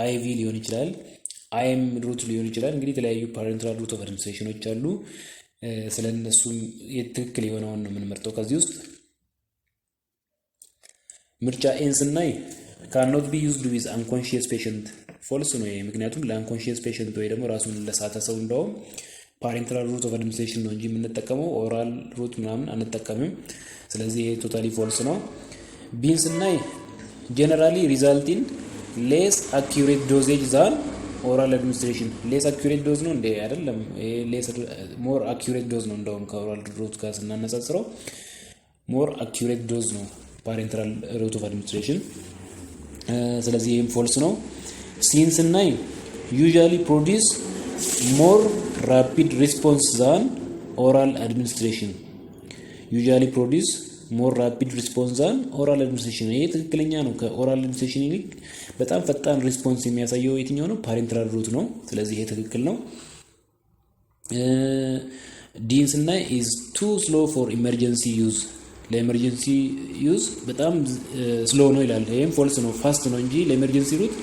አይቪ ሊሆን ይችላል፣ አይኤም ሩት ሊሆን ይችላል። እንግዲህ የተለያዩ ፓሬንትራል ሩት ኦፍ አድሚኒስትሬሽኖች አሉ። ስለ እነሱም የትክክል የሆነውን ነው የምንመርጠው ከዚህ ውስጥ። ምርጫ ኤን ስናይ cannot be used with unconscious patient ፎልስ ነው ይሄ። ምክንያቱም ለአንኮንሺየስ ፔሸንት ወይ ደግሞ ራሱን ለሳተ ሰው እንደውም ፓሬንትራል ሩት ኦፍ አድሚኒስትሬሽን ነው እንጂ የምንጠቀመው ኦራል ሩት ምናምን አንጠቀምም። ስለዚህ ይሄ ቶታሊ ፎልስ ነው። ቢን ስናይ ጀነራሊ ሪዛልት ኢን ሌስ አኪዩሬት ዶዜጅ ዛን ኦራል አድሚኒስትሬሽን። ሌስ አኪዩሬት ዶዝ ነው እንዴ? አይደለም። ሌስ ሞር አኪዩሬት ዶዝ ነው። እንደውም ከኦራል ሩት ጋር ስናነጻጽረው ሞር አኪዩሬት ዶዝ ነው ፓሬንትራል ሩት ኦፍ አድሚኒስትሬሽን። ስለዚህ ይህም ፎልስ ነው። ሲን ስናይ ዩዥዋሊ ፕሮዲውስ ሞር ራፒድ ሪስፖንስ ዛን ኦራል አድሚኒስትሬሽን። ዩዥዋሊ ፕሮዲውስ ሞር ራፒድ ሪስፖንስ ዛን ኦራል አድሚኒስትሬሽን። ይሄ ትክክለኛ ነው። ከኦራል አድሚኒስትሬሽን ይልቅ በጣም ፈጣን ሪስፖንስ የሚያሳየው የትኛው ነው? ፓሬንትራል ሩት ነው። ስለዚህ ይሄ ትክክል ነው። ዲን ስናይ ኢዝ ቱ ስሎ ፎር ኢመርጀንሲ ዩዝ። ለኤመርጀንሲ ዩዝ በጣም ስሎ ነው ይላል። ይሄም ፎልስ ነው። ፋስት ነው እንጂ ለኤመርጀንሲ ሩት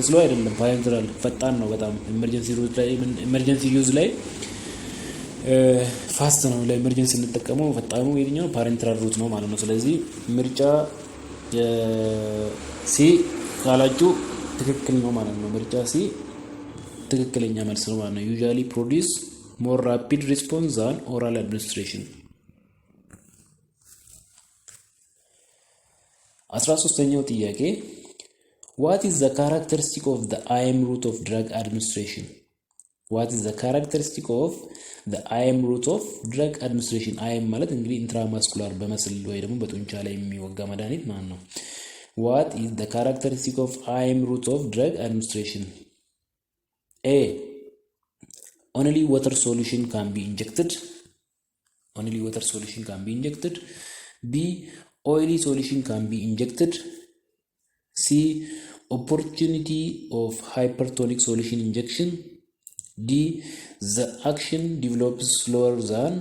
ስሎ አይደለም። ፓሬንትራል ፈጣን ነው በጣም። ኤመርጀንሲ ሩት ላይ ኤመርጀንሲ ዩዝ ላይ ፋስት ነው። ለኤመርጀንሲ እንጠቀመው ፈጣኑ የትኛው? ፓሬንትራል ሩት ነው ማለት ነው። ስለዚህ ምርጫ ሲ ካላችሁ ትክክል ነው ማለት ነው። ምርጫ ሲ ትክክለኛ መልስ ነው ማለት ነው። ዩዥዋሊ ፕሮዲውስ ሞር ራፒድ ሪስፖንስ ዛን ኦራል አድሚኒስትሬሽን። 13ኛው ጥያቄ what is the characteristic of the IM route of drug administration? what is the characteristic of the IM route of drug administration? IM ማለት እንግዲህ ኢንትራማስኩላር በመስል ወይ ደግሞ በጡንቻ ላይ የሚወጋ መድኃኒት ማለት ነው። what is the characteristic of IM route of drug administration? A. only water solution can be injected. only water solution can be injected. B. oily solution can be injected. C. opportunity of hypertonic solution injection. D. the action develops slower than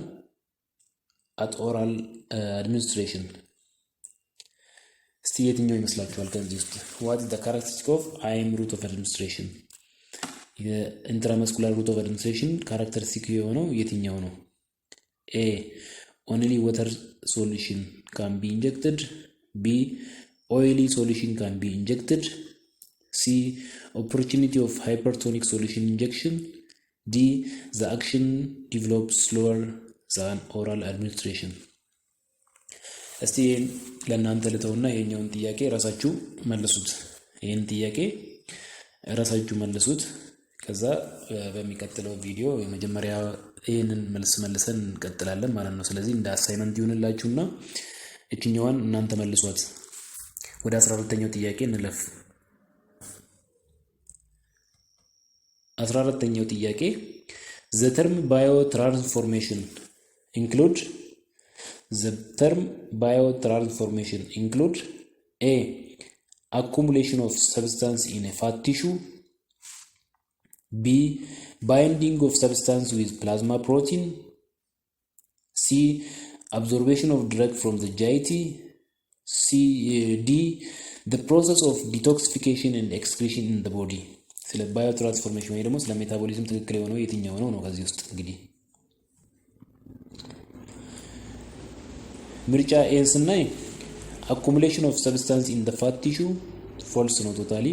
at oral administration. እስቲ የትኛው ይመስላችኋል ከዚህ ውስጥ? what is the characteristic of IM route of administration? የኢንትራመስኩላር route of administration ካራክተሪስቲክ የሆነው የትኛው ነው? A. only water solution can be injected. B. oily solution can be injected. C. opportunity of hypertonic solution injection. D. the action develops slower than oral administration. እስቲ ለእናንተ ልተውና የኛውን ጥያቄ ራሳችሁ መልሱት። ይሄን ጥያቄ ራሳችሁ መልሱት። ከዛ በሚቀጥለው ቪዲዮ የመጀመሪያ ይሄንን መልሰን እንቀጥላለን ማለት ነው። ስለዚህ እንደ አሳይመንት ይሁንላችሁና እቺኛዋን እናንተ መልሷት። ወደ 14ኛው ጥያቄ እንለፍ። 14ኛው ጥያቄ the term biotransformation include A. accumulation of substance in a fat tissue. B. binding of substance with plasma protein. C. absorption of drug from the GIT. D. the process of detoxification and excretion in the body. ስለ ባዮትራንስፎርሜሽን ወይ ደግሞ ስለ ሜታቦሊዝም ትክክል የሆነው የትኛው ነው ከዚህ ውስጥ? እንግዲህ ምርጫ ኤን ስናይ accumulation of substance in the fat tissue ፎልስ ነው። ቶታሊ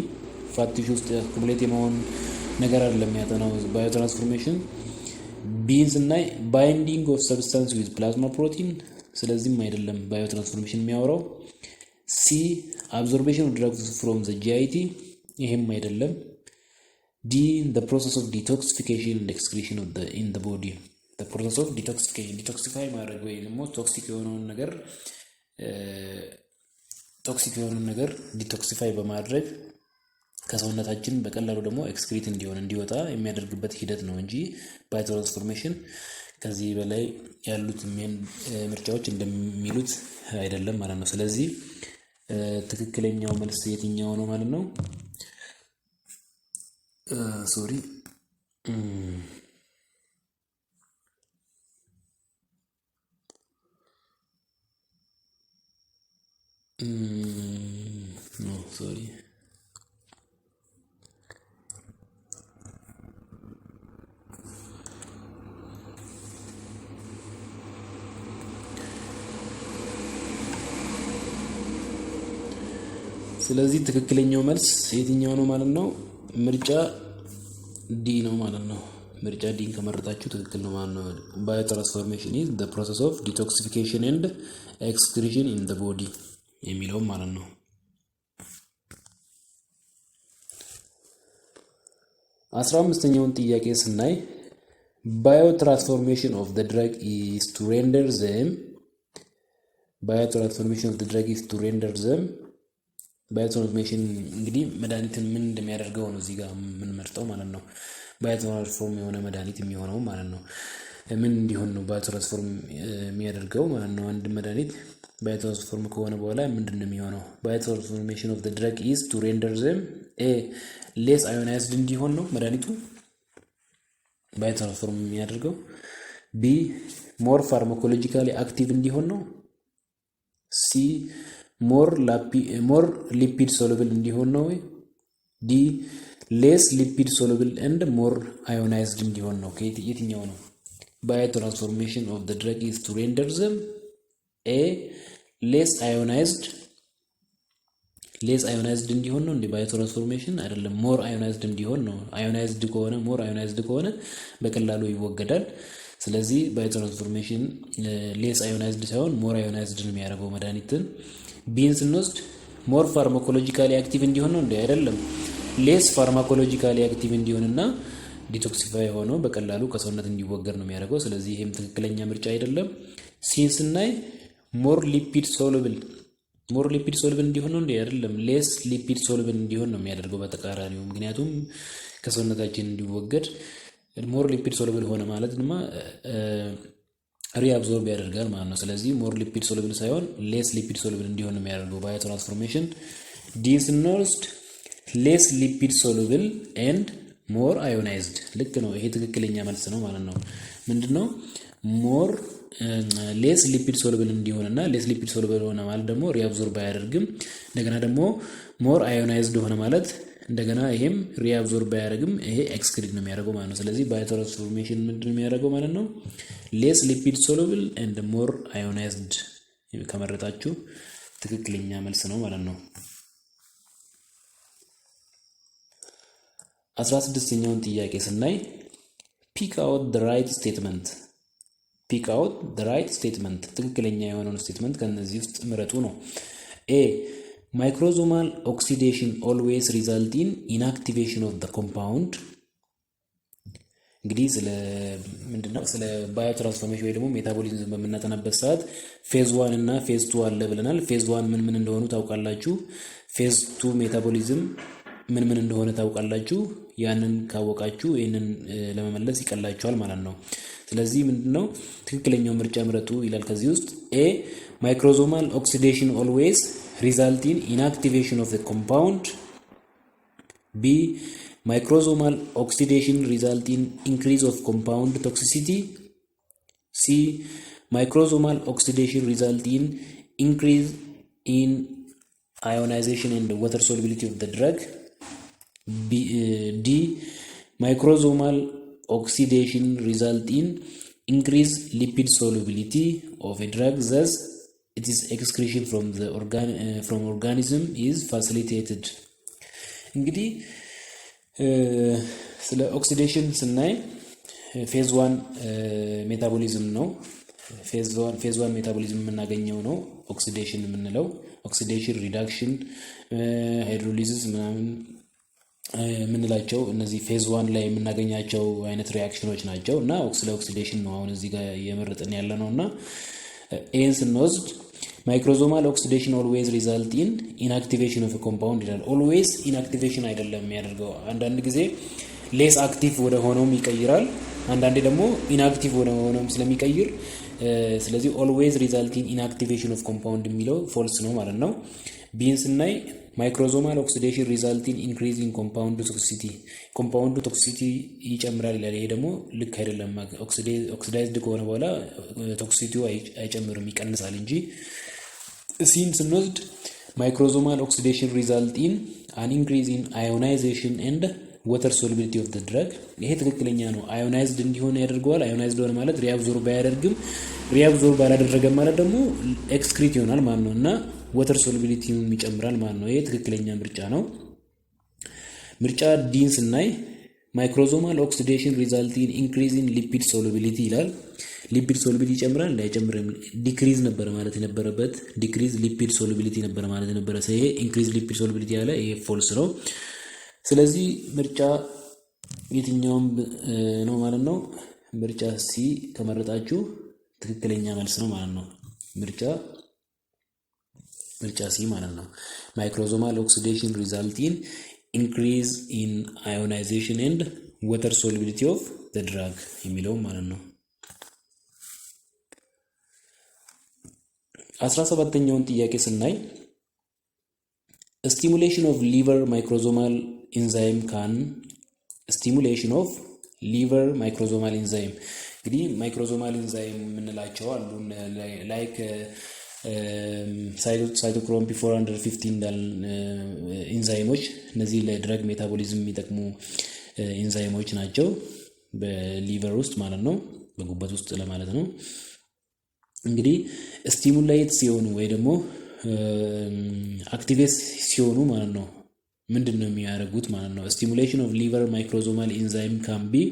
ፋት ቲሹ ውስጥ አኩሙሌት የመሆን ነገር አይደለም ያጠናው ባዮትራንስፎርሜሽን። ቢን ስናይ ባይንዲንግ ኦፍ ሰብስታንስ ዊዝ ፕላዝማ ፕሮቲን፣ ስለዚህም አይደለም ባዮትራንስፎርሜሽን የሚያወራው። ሲ አብዞርቤሽን ኦፍ ድራግስ ፍሮም ዘ ጂአይቲ፣ ይሄም አይደለም። ዲ the process of detoxification and excretion of the in the body, the process of detoxification detoxify ማድረግ ወይ ደግሞ ቶክሲክ የሆነውን ነገር ዲቶክሲፋይ በማድረግ ከሰውነታችን በቀላሉ ደግሞ ኤክስክሪት እንዲወጣ የሚያደርግበት ሂደት ነው እንጂ ባዮትራንስፎርሜሽን ከዚህ በላይ ያሉት ምርጫዎች እንደሚሉት አይደለም ማለት ነው። ስለዚህ ትክክለኛው መልስ የትኛው ነው ማለት ነው? ሶሪ ኖ ሶሪ ስለዚህ ትክክለኛው መልስ የትኛው ነው ማለት ነው? ምርጫ ዲ ነው ማለት ነው። ምርጫ ዲን ከመረጣችሁ ትክክል ነው ማለት ነው። ባዮትራንስፎርሜሽን is the process of detoxification and excretion in the body የሚለው ማለት ነው። 15ኛውን ጥያቄ ስናይ biotransformation of the drug is to render them ባዮትራንስፎርሜሽን እንግዲህ መድኃኒትን ምን እንደሚያደርገው ነው እዚህ ጋር የምንመርጠው ማለት ነው። ባዮትራንስፎርም የሆነ መድኃኒት የሚሆነው ማለት ነው ምን እንዲሆን ነው ባዮትራንስፎርም የሚያደርገው ማለት ነው። አንድ መድኃኒት ባዮትራንስፎርም ከሆነ በኋላ ምንድነው የሚሆነው? ባዮትራንስፎርሜሽን ኦፍ the drug is to render them a less ionized እንዲሆን ነው መድኃኒቱ ባዮትራንስፎርም የሚያደርገው። ቢ more pharmacologically active እንዲሆን ነው። ሲ more lipid soluble እንዲሆን ነው። ዲ less lipid soluble and more ionized እንዲሆን ነው። የትኛው ነው? Biotransformation of the drug is to render them a less ionized እንዲሆን ነው። እንደ ባዮትራንስፎርሜሽን አይደለም፣ more ionized እንዲሆን ነው። ionized ከሆነ more ionized ከሆነ በቀላሉ ይወገዳል። ስለዚህ ባዮትራንስፎርሜሽን less ionized ሳይሆን more ionized ነው የሚያደርገው መድኃኒትን። ቢን ስንወስድ more pharmacologically active እንዲሆን ነው። እንደ አይደለም፣ less pharmacologically active እንዲሆንና ዲቶክሲፋይ ሆኖ በቀላሉ ከሰውነት እንዲወገድ ነው የሚያደርገው። ስለዚህ ይሄም ትክክለኛ ምርጫ አይደለም። ሲን ስናይ more lipid soluble እንዲሆን ነው። እንደ አይደለም፣ less lipid soluble እንዲሆን ነው የሚያደርገው በተቃራኒው። ምክንያቱም ከሰውነታችን እንዲወገድ more lipid soluble ሆነ ማለት ድማ ሪአብዞርብ ያደርጋል ማለት ነው። ስለዚህ more lipid soluble ሳይሆን less lipid soluble እንዲሆን ነው የሚያደርገው ባዮትራንስፎርሜሽን። ዲ ስንወስድ less lipid soluble and more ionized ልክ ነው። ይሄ ትክክለኛ መልስ ነው ማለት ነው። ምንድነው more less lipid soluble እንዲሆንና less lipid soluble ሆነ ማለት ደግሞ ሪአብዞርብ አያደርግም። እንደገና ደግሞ more ionized ሆነ ማለት እንደገና ይሄም ሪአብዞርብ አያደርግም፣ ይሄ ኤክስክሪት ነው የሚያደርገው ማለት ነው። ስለዚህ ባዮትራንስፎርሜሽን ምንድነው የሚያደርገው ማለት ነው? less lipid soluble and more ionized ከመረጣችሁ ትክክለኛ መልስ ነው ማለት ነው። 16ኛውን ጥያቄ ስናይ pick out the right statement ትክክለኛ የሆነውን ስቴትመንት ከነዚህ ውስጥ ምረጡ ነው። ኤ microsomal oxidation always result in inactivation of the compound። እንግዲህ ስለ ባዮትራንስፎርሜሽን ወይ ደግሞ ሜታቦሊዝም በምናጠናበት ሰዓት ፌዝ 1 እና ፌዝ 2 አለ ብለናል። ፌዝ 1 ምን እንደሆኑ ታውቃላችሁ። ፌዝ 2 ሜታቦሊዝም ምን እንደሆነ ታውቃላችሁ። ያንን ካወቃችሁ ይሄንን ለመመለስ ይቀላችኋል ማለት ነው። ስለዚህ ምንድነው ትክክለኛው ምርጫ ምረጡ ይላል ከዚህ ውስጥ። ኤ microsomal oxidation always result in inactivation of the compound. B microsomal oxidation result in increase of compound toxicity. C microsomal oxidation result in increase in ionization and water solubility of the drug. D microsomal oxidation result in increased lipid solubility of a drug, thus its excretion from the organism is facilitated. እንግዲህ ስለ ኦክሲዴሽን ስናይ ፌዝ 1 ሜታቦሊዝም ነው። ፌዝ 1 ሜታቦሊዝም የምናገኘው ነው ኦክሲዴሽን የምንለው። ኦክሲዴሽን፣ ሪዳክሽን፣ ሃይድሮሊሲስ ምናምን የምንላቸው እነዚህ ፌዝ 1 ላይ የምናገኛቸው አይነት ሪአክሽኖች ናቸው እና ኦክሲዴሽን ነው አሁን እዚህ ጋር እየመረጥን ያለ ነው። እና ኤን ስንወስድ ማይክሮሶማል ኦክሲዴሽን ኦልዌይዝ ሪዛልት ኢን ኢንአክቲቬሽን ኦፍ ኮምፓውንድ ይላል። ኦልዌይዝ ኢንአክቲቬሽን አይደለም የሚያደርገው፣ አንዳንድ ጊዜ ሌስ አክቲቭ ወደ ሆነውም ይቀይራል፣ አንዳንዴ ደግሞ ኢንአክቲቭ ወደ ሆነውም ስለሚቀይር ስለዚህ ኦልዌይዝ ሪዛልት ኢን ኢንአክቲቬሽን ኦፍ ኮምፓውንድ የሚለው ፎልስ ነው ማለት ነው። ቢን ስናይ ማይክሮሶማል ኦክሲዴሽን ሪዛልት ኢን ኢንክሪዝ ኢን ኮምፓውንድ ቶክሲሲቲ፣ ኮምፓውንዱ ቶክሲሲቲ ይጨምራል ይላል። ይሄ ደግሞ ልክ አይደለም። ኦክሲዳይዝድ ከሆነ በኋላ ቶክሲሲቲው አይጨምርም ይቀንሳል እንጂ። ሲን ስንወስድ ማይክሮሶማል ኦክሲዴሽን ሪዛልት ኢን አን ኢንክሪዝ ኢን አዮናይዜሽን ኤንድ ወተር ሶሉቢሊቲ ኦፍ ዘ ድረግ። ይሄ ትክክለኛ ነው። አዮናይዝድ እንዲሆን ያደርገዋል። አዮናይዝድ ሆነ ማለት ሪአብዞርብ አያደርግም። ሪአብዞርብ አላደረገም ማለት ደግሞ ኤክስክሪት ይሆናል ማለት ነው እና ወተር ሶሉቢሊቲውን ይጨምራል ማለት ነው። ይሄ ትክክለኛ ምርጫ ነው። ምርጫ ዲን ስናይ ማይክሮዞማል ኦክሲዴሽን ሪዛልት ኢን ኢንክሪዝ ኢን ሊፒድ ሶሉቢሊቲ ይላል። ሊፒድ ሶሉቢሊቲ ይጨምራል እንዳይጨምርም ዲክሪዝ ነበር ማለት የነበረበት ዲክሪዝ ሊፒድ ሶሉቢሊቲ ነበር ማለት የነበረ ይሄ ኢንክሪዝ ሊፒድ ሶሉቢሊቲ ያለ ይሄ ፎልስ ነው። ስለዚህ ምርጫ የትኛውም ነው ማለት ነው። ምርጫ ሲ ከመረጣችሁ ትክክለኛ መልስ ነው ማለት ነው። ምርጫ ሲ ማለት ነው። ማይክሮዞማል ኦክሲዴሽን ሪዛልት ኢን ኢንክሪዝ ኢን አዮናይዜሽን ኤንድ ወተር ሶሉቢሊቲ ኦፍ ዘ ድራግ የሚለው ማለት ነው። 17ኛውን ጥያቄ ስናይ ስቲሙሌሽን ኦፍ ሊቨር ማይክሮዞማል ኢንዛይም ካን ስቲሙሌሽን ኦፍ ሊቨር ማይክሮዞማል ኢንዛይም እንግዲህ ማይክሮዞማል ኢንዛይም የምንላቸው አሉ ላይክ ሳይቶክሮም P450 እንዳል ኢንዛይሞች እነዚህ ለድረግ ሜታቦሊዝም የሚጠቅሙ ኢንዛይሞች ናቸው በሊቨር ውስጥ ማለት ነው በጉበት ውስጥ ለማለት ነው። እንግዲህ ስቲሙሌት ሲሆኑ ወይ ደግሞ አክቲቬት ሲሆኑ ማለት ነው ምንድነው የሚያደርጉት ማለት ነው። ስቲሙሌሽን ኦፍ ሊቨር ማይክሮዞማል ኢንዛይም ካን ቢ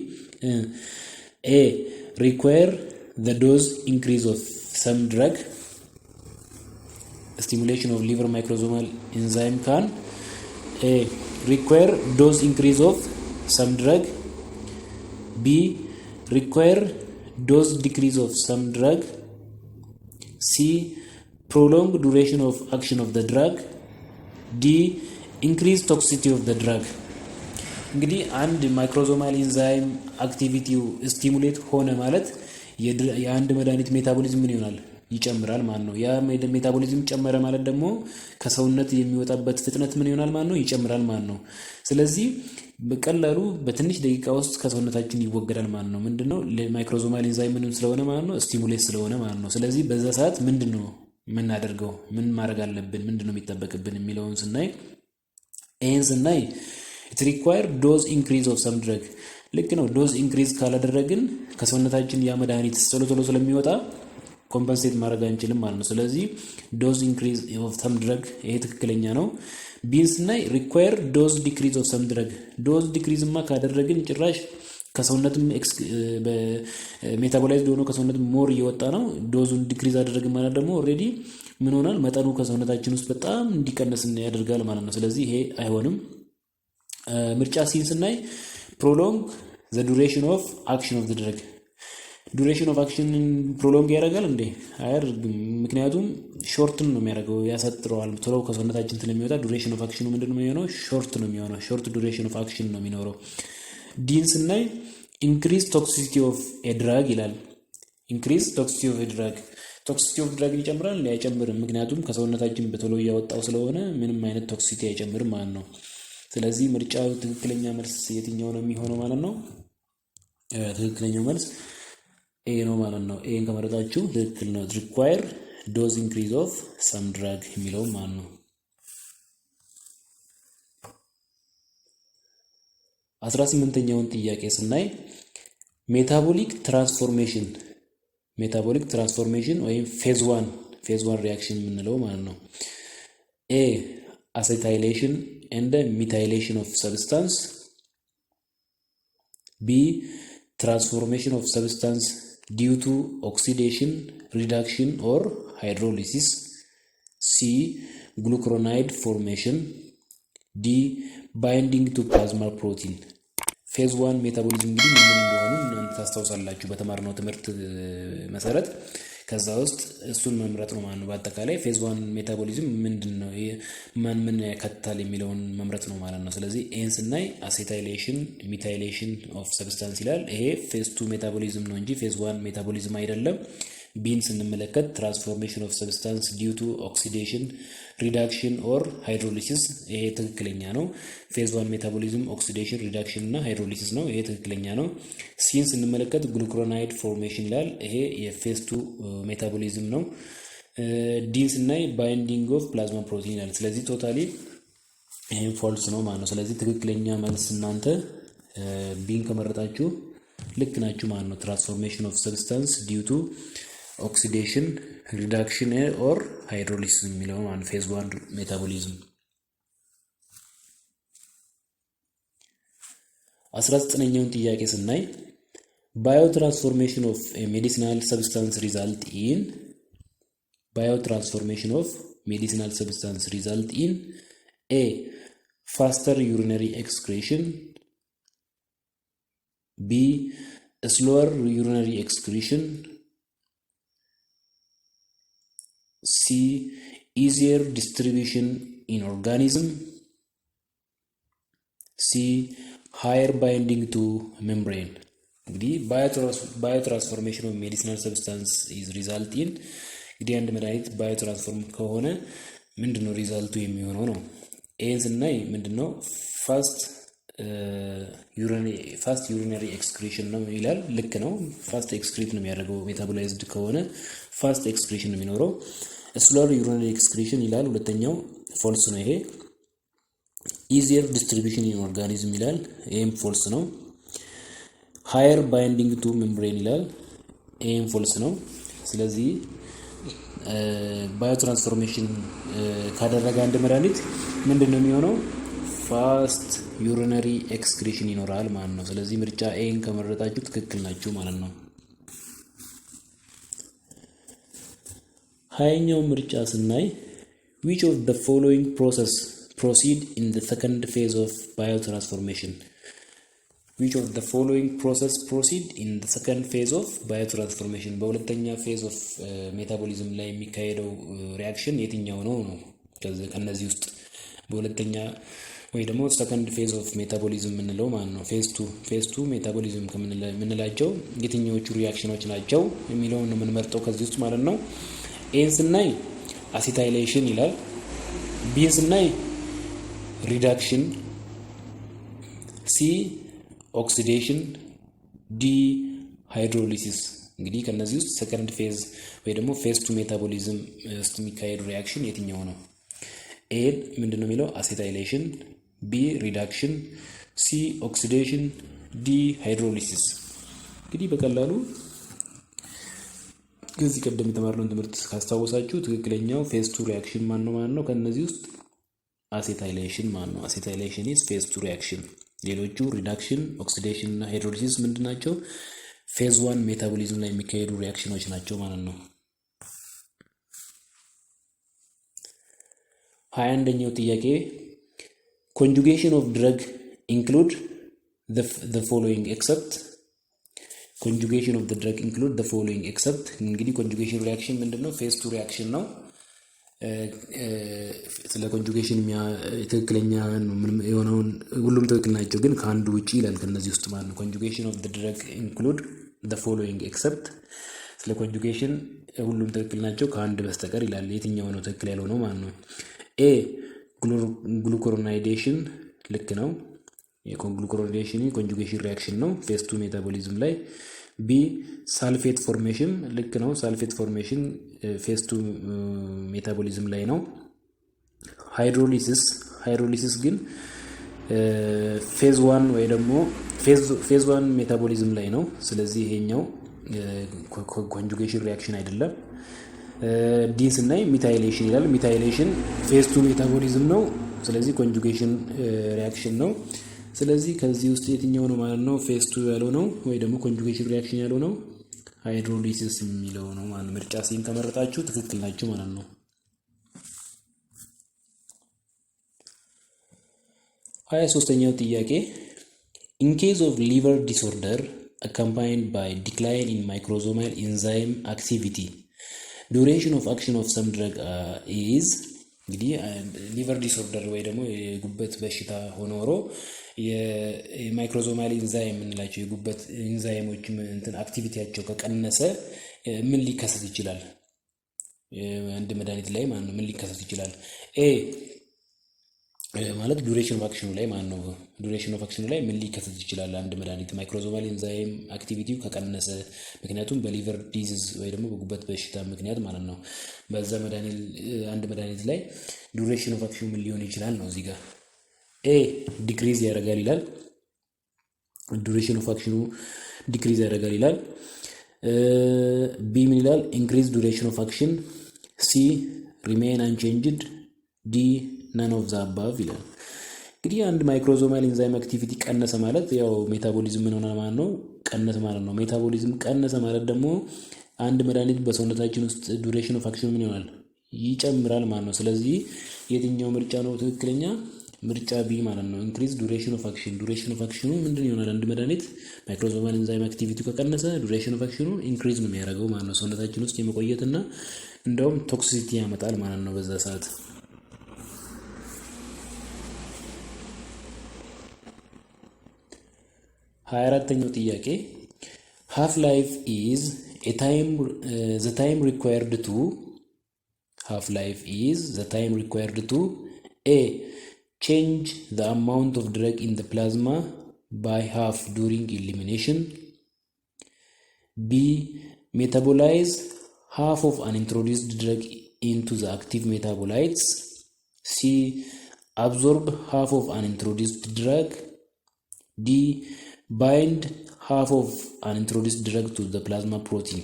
ኤ require the dose increase of some drug. Stimulation of liver microsomal enzyme can A. require dose increase of some drug. B. require dose decrease of some drug. C. prolonged duration of action of the drug. D. increased toxicity of the drug. እንግዲህ አንድ ማይክሮዞማል ኢንዛይም አክቲቪቲው ስቲሙሌት ሆነ ማለት የአንድ መድኃኒት ሜታቦሊዝም ምን ይሆናል ይጨምራል ማለት ነው። ያ ሜታቦሊዝም ጨመረ ማለት ደግሞ ከሰውነት የሚወጣበት ፍጥነት ምን ይሆናል ማለት ነው ይጨምራል ማለት ነው። ስለዚህ በቀላሉ በትንሽ ደቂቃ ውስጥ ከሰውነታችን ይወገዳል ማለት ነው። ምንድነው ማይክሮዞማል ኢንዛይም ምን ስለሆነ ማለት ነው ስቲሙሌት ስለሆነ ማለት ነው። ስለዚህ በዛ ሰዓት ምንድነው የምናደርገው ምን ማድረግ አለብን ምንድነው የሚጠበቅብን የሚለውን ስናይ ይሄን ስናይ it require dose increase of some drug ልክ ነው። ዶዝ ኢንክሪዝ ካላደረግን ከሰውነታችን ያ መድኃኒት ቶሎ ስለሚወጣ ኮምፐንሴት ማድረግ አንችልም ማለት ነው። ስለዚህ ዶዝ ኢንክሪዝ ኦፍ ሰም ድረግ ይሄ ትክክለኛ ነው። ቢንስ እና ሪኳየር ዶዝ ዲክሪዝ ኦፍ ሰም ድረግ ዶዝ ዲክሪዝማ ካደረግን ጭራሽ ከሰውነትም ሜታቦላይዝድ ሆኖ ከሰውነትም ሞር እየወጣ ነው። ዶዙን ዲክሪዝ አደረግን ማለት ደግሞ ኦልሬዲ ምን ሆናል መጠኑ ከሰውነታችን ውስጥ በጣም እንዲቀነስ ያደርጋል ማለት ነው። ስለዚህ ይሄ አይሆንም። ምርጫ ሲን ስናይ ፕሮሎንግ ዘ ዱሬሽን ኦፍ አክሽን ኦፍ ዘ ድረግ ዱሬሽን ኦፍ አክሽን ፕሮሎንግ ያደርጋል እንዴ? አያደርግም። ምክንያቱም ሾርትን ነው የሚያደርገው ያሳጥረዋል። ቶሎ ከሰውነታችን ስለሚወጣ ዱሬሽን ኦፍ አክሽኑ ምንድነው የሚሆነው? ሾርት ነው የሚሆነው። ሾርት ዱሬሽን ኦፍ አክሽን ነው የሚኖረው። ዲን ስናይ ኢንክሪዝ ቶክሲሲቲ ኦፍ ኤ ድራግ ይላል። ኢንክሪዝ ቶክሲሲቲ ኦፍ ኤ ድራግ ቶክሲሲቲ ኦፍ ድራግ ይጨምራል እንዴ? አይጨምርም። ምክንያቱም ከሰውነታችን በቶሎ እያወጣው ስለሆነ ምንም አይነት ቶክሲሲቲ አይጨምርም ማለት ነው። ስለዚህ ምርጫው ትክክለኛ መልስ የትኛው ነው የሚሆነው ማለት ነው? ትክክለኛው መልስ ኤ ነው ማለት ነው። ኤን ከመረጣችሁ ትክክል ነው። ሪኳየር ዶዝ ኢንክሪዝ ኦፍ ሰም ድራግ የሚለው ማለት ነው። 18ኛውን ጥያቄ ስናይ ሜታቦሊክ ትራንስፎርሜሽን ወይም ፌዝ 1 ሪአክሽን የምንለው ማለት ነው። ኤ አሴታይሌሽን and methylation of substance. B. transformation of substance due to oxidation, reduction or hydrolysis. C. glucuronide formation. D. binding to plasma protein. ፌዝ 1 ሜታቦሊዝም እንግዲህ ምን እንደሆነ እናንተ ታስታውሳላችሁ በተማርነው ትምህርት መሰረት። ከዛ ውስጥ እሱን መምረጥ ነው ማለት ነው። በአጠቃላይ ፌዝ 1 ሜታቦሊዝም ምንድነው ምን ያካትታል የሚለውን መምረጥ ነው ማለት ነው። ስለዚህ ኤን ስናይ አሴታይሌሽን ሚታይሌሽን ኦፍ ሰብስታንስ ይላል። ይሄ ፌዝ 2 ሜታቦሊዝም ነው እንጂ ፌዝ 1 ሜታቦሊዝም አይደለም። ቢን ስንመለከት ትራንስፎርሜሽን ኦፍ ሰብስታንስ ዲው ቱ ኦክሲዴሽን ሪዳክሽን ኦር ሃይድሮሊሲስ ይሄ ትክክለኛ ነው። ፌዝ 1 ሜታቦሊዝም ኦክሲዴሽን ሪዳክሽን እና ሃይድሮሊሲስ ነው። ይሄ ትክክለኛ ነው። ሲን ስንመለከት ግሉኩሮናይድ ፎርሜሽን ይላል። ይሄ የፌዝ 2 ሜታቦሊዝም ነው። ዲን ስናይ ባይንዲንግ ኦፍ ፕላዝማ ፕሮቲን ይላል። ስለዚህ ቶታሊ ይሄን ፎልስ ነው ማለት ነው። ስለዚህ ትክክለኛ መልስ እናንተ ቢን ከመረጣችሁ ልክ ናችሁ ማለት ነው። ትራንስፎርሜሽን ኦፍ ሰብስታንስ ዲው ቱ ኦክሲዴሽን ሪዳክሽን ኦር ሃይድሮሊሲስ የሚለው ማለት ፌዝ 1 ሜታቦሊዝም። 19ኛውን ጥያቄ ስናይ biotransformation of a medicinal substance result in A. faster urinary excretion, B. slower urinary excretion, C. easier distribution in organism, C. higher binding to membrane. እንግዲህ biotransformation of medicinal substance is result in እንግዲህ አንድ መድኃኒት ባዮትራንስፎርም ከሆነ ምንድነው ሪዛልቱ የሚሆነው ነው። ኤን ስናይ ምንድነው ፋስት ዩሪነሪ ኤክስክሪሽን ነው ይላል። ልክ ነው። ፋስት ኤክስክሪት ነው የሚያደርገው። ሜታቦላይዝድ ከሆነ ፋስት ኤክስክሪሽን ነው የሚኖረው። ስሎር ዩሪነሪ ኤክስክሪሽን ይላል። ሁለተኛው ፎልስ ነው ይሄ። ኢዚየር ዲስትሪቢዩሽን ኢን ኦርጋኒዝም ይላል። ይሄም ፎልስ ነው። ሃየር ባይንዲንግ ቱ ሜምብሬን ይላል። ይሄም ፎልስ ነው። ስለዚህ ባዮትራንስፎርሜሽን ካደረገ አንድ መድኃኒት ምንድነው የሚሆነው? ፋስት ዩሪነሪ ኤክስክሪሽን ይኖራል ማለት ነው። ስለዚህ ምርጫ ኤን ከመረጣችሁ ትክክል ናችሁ ማለት ነው። 20ኛው ምርጫ ስናይ which of the following process proceed in the second phase of biotransformation? which of the following process proceed in the second phase of biotransformation? በሁለተኛ ፌዝ ኦፍ ሜታቦሊዝም ላይ የሚካሄደው ሪአክሽን የትኛው ነው? ከነዚህ ውስጥ በሁለተኛ ወይ ደግሞ ሰከንድ ፌዝ ኦፍ ሜታቦሊዝም የምንለው ማለት ነው። ፌዝ 2 ሜታቦሊዝም ከምንላቸው የትኛዎቹ ሪአክሽኖች ናቸው የሚለውን ነው የምንመርጠው ከዚህ ውስጥ ማለት ነው። ኤን ስናይ አሲታይሌሽን ይላል። ቢን ስናይ ሪዳክሽን፣ ሲ ኦክሲዴሽን፣ ዲ ሃይድሮሊሲስ። እንግዲህ ከነዚህ ውስጥ ሰከንድ ፌዝ ወይ ደግሞ ፌዝ 2 ሜታቦሊዝም ውስጥ የሚካሄዱ ሪአክሽን የትኛው ነው? ኤ ምንድነው የሚለው? አሲታይሌሽን፣ ቢ ሪዳክሽን፣ ሲ ኦክሲዴሽን፣ ዲ ሃይድሮሊሲስ። እንግዲህ በቀላሉ ከዚህ ቀደም የተማርነውን ትምህርት ካስታወሳችሁ ትክክለኛው ፌዝ 2 ሪአክሽን ማን ነው? ከነዚህ ውስጥ አሲታይሌሽን ማን ነው? አሲታይሌሽን ኢዝ ፌዝ 2 ሪአክሽን። ሌሎቹ ሪዳክሽን፣ ኦክሲዴሽን እና ሃይድሮሊሲስ ምንድናቸው? ፌዝ 1 ሜታቦሊዝም ላይ የሚካሄዱ ሪአክሽኖች ናቸው ማለት ነው። 21ኛው ጥያቄ conjugation of drug include the following except conjugation of the drug include the following except እንግዲህ conjugation reaction ምንድነው? ፌዝ 2 reaction ነው። ስለ conjugation ትክክለኛ የሆነውን ሁሉም ትክክል ናቸው፣ ግን ከአንዱ ውጪ ይላል ከነዚህ ውስጥ ማለት ነው። conjugation of the drug include the following except ስለ conjugation ሁሉም ትክክል ናቸው ከአንድ በስተቀር ይላል። የትኛው ነው ትክክል ያልሆነው ማለት ነው? ኤ ግሉኮሮናይዴሽን ልክ ነው። የግሉኮሮናይዴሽን ኮንጁጌሽን ሪአክሽን ነው ፌዝ 2 ሜታቦሊዝም ላይ። ቢ ሳልፌት ፎርሜሽን ልክ ነው። ሳልፌት ፎርሜሽን ፌዝ 2 ሜታቦሊዝም ላይ ነው። ሃይድሮሊሲስ ግን ፌዝ 1 ወይ ደግሞ ፌዝ 1 ሜታቦሊዝም ላይ ነው። ስለዚህ ይሄኛው ኮንጁጌሽን ሪአክሽን አይደለም። ዲን ስናይ ሚታይሌሽን ይላል። ሚታይሌሽን ፌዝ 2 ሜታቦሊዝም ነው። ስለዚህ ኮንጁጌሽን ሪአክሽን ነው። ስለዚህ ከዚህ ውስጥ የትኛው ነው ማለት ነው ፌዝ 2 ያለው ነው ወይ ደግሞ ኮንጁጌሽን ሪአክሽን ያለው ነው? ሃይድሮሊሲስ የሚለው ነው ማለት ነው። ምርጫ ሲን ከመረጣችሁ ትክክል ናችሁ ማለት ነው። 23ኛው ጥያቄ in case of liver disorder accompanied by decline in microsomal enzyme activity duration of action of some drug is እንግዲህ ሊቨር ዲስኦርደር ወይ ደግሞ የጉበት በሽታ ሆኖ የማይክሮሶማል ኢንዛይም የምንላቸው የጉበት ኢንዛይሞች እንትን አክቲቪቲያቸው ከቀነሰ ምን ሊከሰት ይችላል? አንድ መድኃኒት ላይ ማለት ነው ምን ሊከሰት ይችላል? ኤ ማለት ዱሬሽን ኦፍ አክሽኑ ላይ ማለት ነው። ዱሬሽን ኦፍ አክሽኑ ላይ ምን ሊከሰት ይችላል? አንድ መድኃኒት ማይክሮሶማል ኢንዛይም አክቲቪቲው ከቀነሰ፣ ምክንያቱም በሊቨር ዲዚዝ ወይ ደግሞ በጉበት በሽታ ምክንያት ማለት ነው። በዛ አንድ መድኃኒት ላይ ዱሬሽን ኦፍ አክሽኑ ምን ሊሆን ይችላል ነው እዚህ ጋር። ኤ ዲክሪዝ ያደርጋል ይላል። ዱሬሽን ኦፍ አክሽኑ ዲክሪዝ ያደርጋል ይላል። ቢ ምን ይላል? ኢንክሪዝ ዱሬሽን ኦፍ አክሽን። ሲ ሪሜን አንቼንጅድ። ዲ ነን ኦፍ ዘ አባቭ ይላል። እንግዲህ አንድ ማይክሮሶማል ኢንዛይም አክቲቪቲ ቀነሰ ማለት ያው ሜታቦሊዝም ምን ሆነ ማለት ነው? ቀነሰ ማለት ነው። ሜታቦሊዝም ቀነሰ ማለት ደግሞ አንድ መድኃኒት በሰውነታችን ውስጥ ዱሬሽን ኦፍ አክሽን ምን ይሆናል? ይጨምራል ማለት ነው። ስለዚህ የትኛው ምርጫ ነው ትክክለኛ? ምርጫ ቢ ማለት ነው። ኢንክሪዝ ዱሬሽን ኦፍ አክሽን። ዱሬሽን ኦፍ አክሽኑ ምንድን ይሆናል? አንድ መድኃኒት ማይክሮሶማል ኢንዛይም አክቲቪቲ ከቀነሰ ዱሬሽን ኦፍ አክሽኑ ኢንክሪዝ ነው የሚያደርገው ማለት ነው። ሰውነታችን ውስጥ የመቆየትና እንደውም ቶክሲሲቲ ያመጣል ማለት ነው በዛ ሰዓት። 24ኛው ጥያቄ half life is a time the time required to half life is the time required to a change the amount of drug in the plasma by half during elimination, b metabolize half of an introduced drug into the active metabolites, c absorb half of an introduced drug, d bind half of an introduced drug to the plasma protein.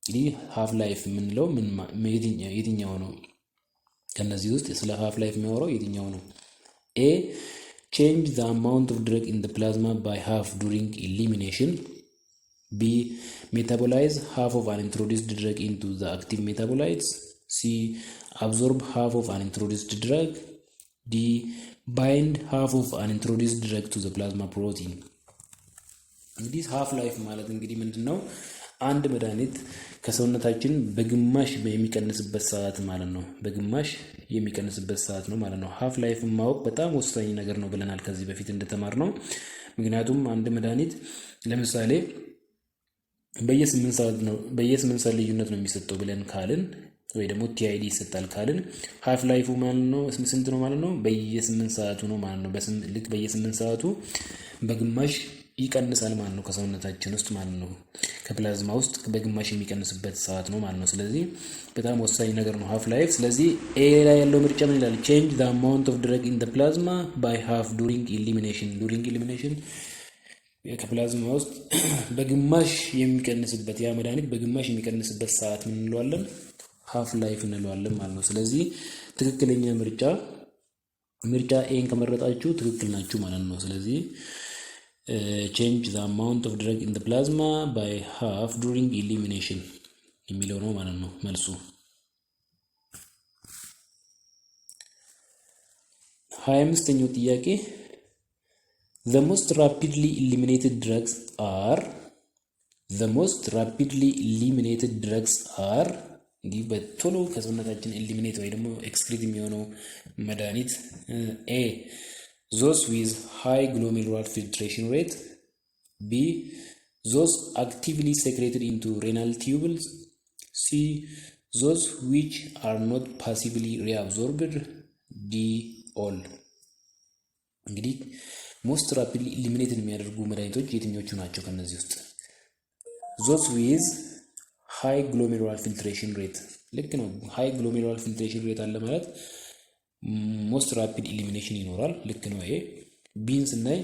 እንግዲህ ሃፍ ላይፍ የምንለው የትኛው ነው? ከነዚህ ውስጥ ስለ ሃፍ ላይፍ የሚያወራው የትኛው ነው? ኤ change the amount of drug in the plasma by half during elimination, b metabolize half of an introduced drug into the active metabolites, c absorb half of an introduced drug, d bind half of an introduced drug to the plasma protein. እንግዲህ ሃፍ ላይፍ ማለት እንግዲህ ምንድነው? አንድ መድኃኒት ከሰውነታችን በግማሽ የሚቀንስበት ሰዓት ማለት ነው። በግማሽ የሚቀንስበት ሰዓት ነው ማለት ነው። ሃፍ ላይፍ ማወቅ በጣም ወሳኝ ነገር ነው ብለናል ከዚህ በፊት እንደተማርነው። ምክንያቱም አንድ መድኃኒት ለምሳሌ በየ8 ሰዓት ልዩነት ነው የሚሰጠው ብለን ካልን ወይ ደግሞ ቲአይዲ ይሰጣል ካልን ሃፍ ላይፉ ማለት ነው ስንት ነው ማለት ነው? በየ8 ሰዓቱ ነው ማለት ነው። ልክ በየ8 ሰዓቱ በግማሽ ይቀንሳል ማለት ነው ከሰውነታችን ውስጥ ማለት ነው። ከፕላዝማ ውስጥ በግማሽ የሚቀንስበት ሰዓት ነው ማለት ነው። ስለዚህ በጣም ወሳኝ ነገር ነው ሃፍ ላይፍ። ስለዚህ ኤ ላይ ያለው ምርጫ ምን ይላል? change the amount of drug in the plasma by half during elimination. during elimination ከፕላዝማ ውስጥ በግማሽ የሚቀንስበት ያ መድኃኒት በግማሽ የሚቀንስበት ሰዓት ምን እንለዋለን? ሃፍ ላይፍ እንለዋለን ማለት ነው። ስለዚህ ትክክለኛ ምርጫ ኤን ከመረጣችሁ ትክክል ናችሁ ማለት ነው። ስለዚህ change the amount of drug in the plasma by half during elimination የሚለው ነው ማለት ነው መልሱ። 25ኛው ጥያቄ the most rapidly eliminated drugs are እንግዲህ በቶሎ ከሰውነታችን ኤሊሚኔት ወይ ደግሞ ኤክስክሪት የሚሆነው መድኃኒት ኤ those with high glomerular filtration rate, b those actively secreted into renal tubules, c those which are not passively reabsorbed, d all. እንግዲህ most rapidly eliminated የሚያደርጉ መድኃኒቶች የትኞቹ ናቸው? ከነዚህ ውስጥ those with high glomerular filtration rate ልክ ነው። high glomerular filtration rate አለ ማለት ሞስት ራፒድ ኢሊሚኔሽን ይኖራል። ልክ ነው። ይሄ ቢን ስናይ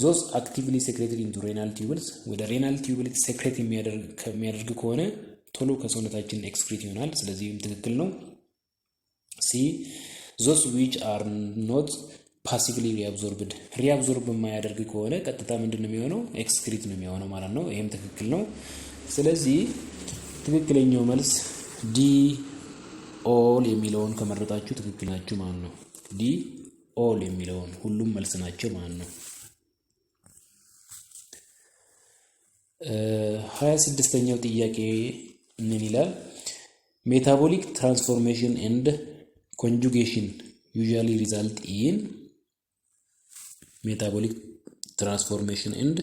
ዞስ አክቲቭሊ ሴክሬትድ ኢንቱ ሬናል ቲዩብልስ ወደ ሬናል ቲዩብል ሴክሬት የሚያደርግ ከሆነ ቶሎ ከሰውነታችን ኤክስክሪት ይሆናል። ስለዚህም ትክክል ነው። ሲ ዞስ ዊች አር ኖት ፓሲቭሊ ሪአብዞርብ የማያደርግ ከሆነ ቀጥታ ምንድን ነው የሚሆነው? ኤክስክሪት ነው የሚሆነው ማለት ነው። ይሄም ትክክል ነው። ስለዚህ ትክክለኛው መልስ ዲ ኦል የሚለውን ከመረጣችሁ ትክክል ናችሁ ማለት ነው። ዲ ኦል የሚለውን ሁሉም መልስ ናቸው ማለት ነው። 26ኛው ጥያቄ ምን ይላል? ሜታቦሊክ ትራንስፎርሜሽን ኤንድ ኮንጁጌሽን ዩዥዋሊ ሪዛልት ኢን ሜታቦሊክ ትራንስፎርሜሽን ኤንድ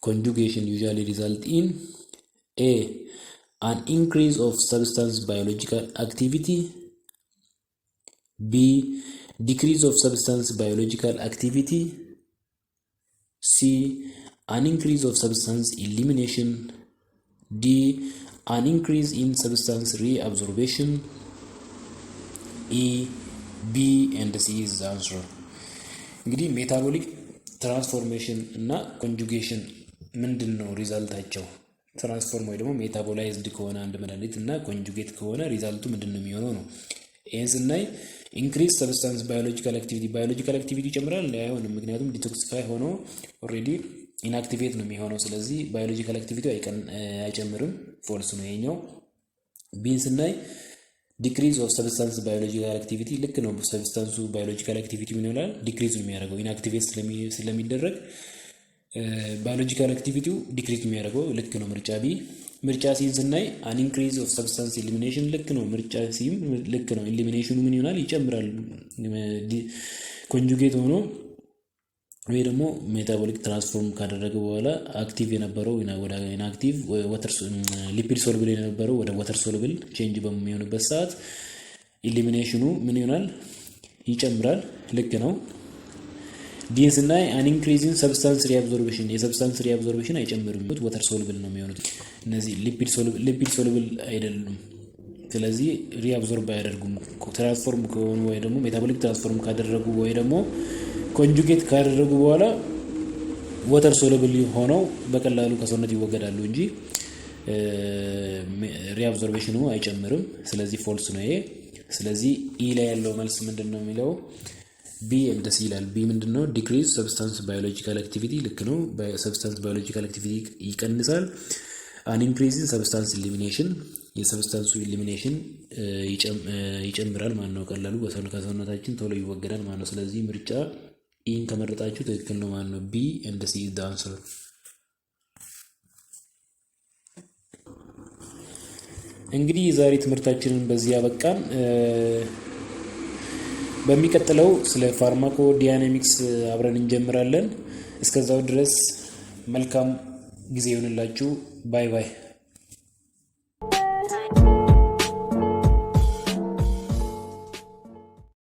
ኮንጁጌሽን ዩዥዋሊ ሪዛልት ኢን ኤ an increase of substance biological activity, b decrease of substance biological activity, c an increase of substance elimination, d an increase in substance reabsorption, e b and c is the answer. እንግዲህ ሜታቦሊክ ትራንስፎርሜሽን እና ኮንጁጌሽን ምንድነው ሪዛልታቸው? ትራንስፎርም ወይ ደግሞ ሜታቦላይዝድ ከሆነ አንድ መድኃኒት እና ኮንጁጌት ከሆነ ሪዛልቱ ምንድነው የሚሆነው ነው። ኤን ስናይ ኢንክሪዝ ሰብስታንስ ባዮሎጂካል አክቲቪቲ ይጨምራል አይሆንም፣ ምክንያቱም ዲቶክሲፋይ ሆኖ ኦልሬዲ ኢንአክቲቬት ነው የሚሆነው። ስለዚህ ባዮሎጂካል አክቲቪቲ አይጨምርም፣ ፎልስ ነው ይሄኛው። ቢን ስናይ ዲክሪዝ ኦፍ ሰብስታንስ ባዮሎጂካል አክቲቪቲ ልክ ነው። ሰብስታንሱ ባዮሎጂካል አክቲቪቲ ምን ይሆናል? ዲክሪዝ ነው የሚያደርገው ኢንአክቲቬት ስለሚደረግ ባዮሎጂካል አክቲቪቲው ዲክሪዝ የሚያደርገው ልክ ነው ምርጫ ቢ። ምርጫ ሲን ስናይ አን ኢንክሪዝ ኦፍ ሰብስታንስ ኢሊሚኔሽን ልክ ነው። ምርጫ ሲም ልክ ነው። ኢሊሚኔሽኑ ምን ይሆናል? ይጨምራል። ኮንጁጌት ሆኖ ወይ ደግሞ ሜታቦሊክ ትራንስፎርም ካደረገ በኋላ አክቲቭ የነበረው ወደ ኢንአክቲቭ ወተር ሊፒድ ሶሉብል የነበረው ወደ ወተር ሶሉብል ቼንጅ በሚሆንበት ሰዓት ኢሊሚኔሽኑ ምን ይሆናል? ይጨምራል። ልክ ነው። ዲን ስናይ አን ኢንክሪዚንግ ሰብስታንስ ሪአብዞርፕሽን የሰብስታንስ ሪአብዞርፕሽን አይጨምርም፣ ወተር ሶሉብል ነው የሚሆኑት። እነዚህ ሊፒድ ሶሉብል አይደሉም። ስለዚህ ሪአብዞርብ አያደርጉም። ትራንስፎርም ከሆኑ ወይ ደግሞ ሜታቦሊክ ትራንስፎርም ካደረጉ ወይ ደግሞ ኮንጁጌት ካደረጉ በኋላ ወተር ሶሉብል ሆነው በቀላሉ ከሰውነት ይወገዳሉ እንጂ ሪአብዞርፕሽኑ አይጨምርም። ስለዚህ ፎልስ ነው ይሄ። ስለዚህ ኢ ላይ ያለው መልስ ምንድነው የሚለው? ቢ ኤንድ ሲ ይላል። ቢ ምንድነው? ዲክሪዝ ሰብስታንስ ባዮሎጂካል አክቲቪቲ ልክ ነው። ሰብስታንስ ባዮሎጂካል አክቲቪቲ ይቀንሳል። አን ኢንክሪዚንግ ሰብስታንስ ኢሊሚኔሽን የሰብስታንሱ ኢሊሚኔሽን ይጨምራል ማለት ነው። ቀላሉ ከሰውነታችን ቶሎ ይወገዳል ማለት ነው። ስለዚህ ምርጫ ኢን ከመረጣችሁ ትክክል ነው ማለት ነው። ቢ ኤንድ ሲ ኢዝ ዘ አንሰር። እንግዲህ የዛሬ ትምህርታችንን በዚህ ያበቃን። በሚቀጥለው ስለ ፋርማኮ ዳይናሚክስ አብረን እንጀምራለን። እስከዛው ድረስ መልካም ጊዜ ይሁንላችሁ። ባይ ባይ።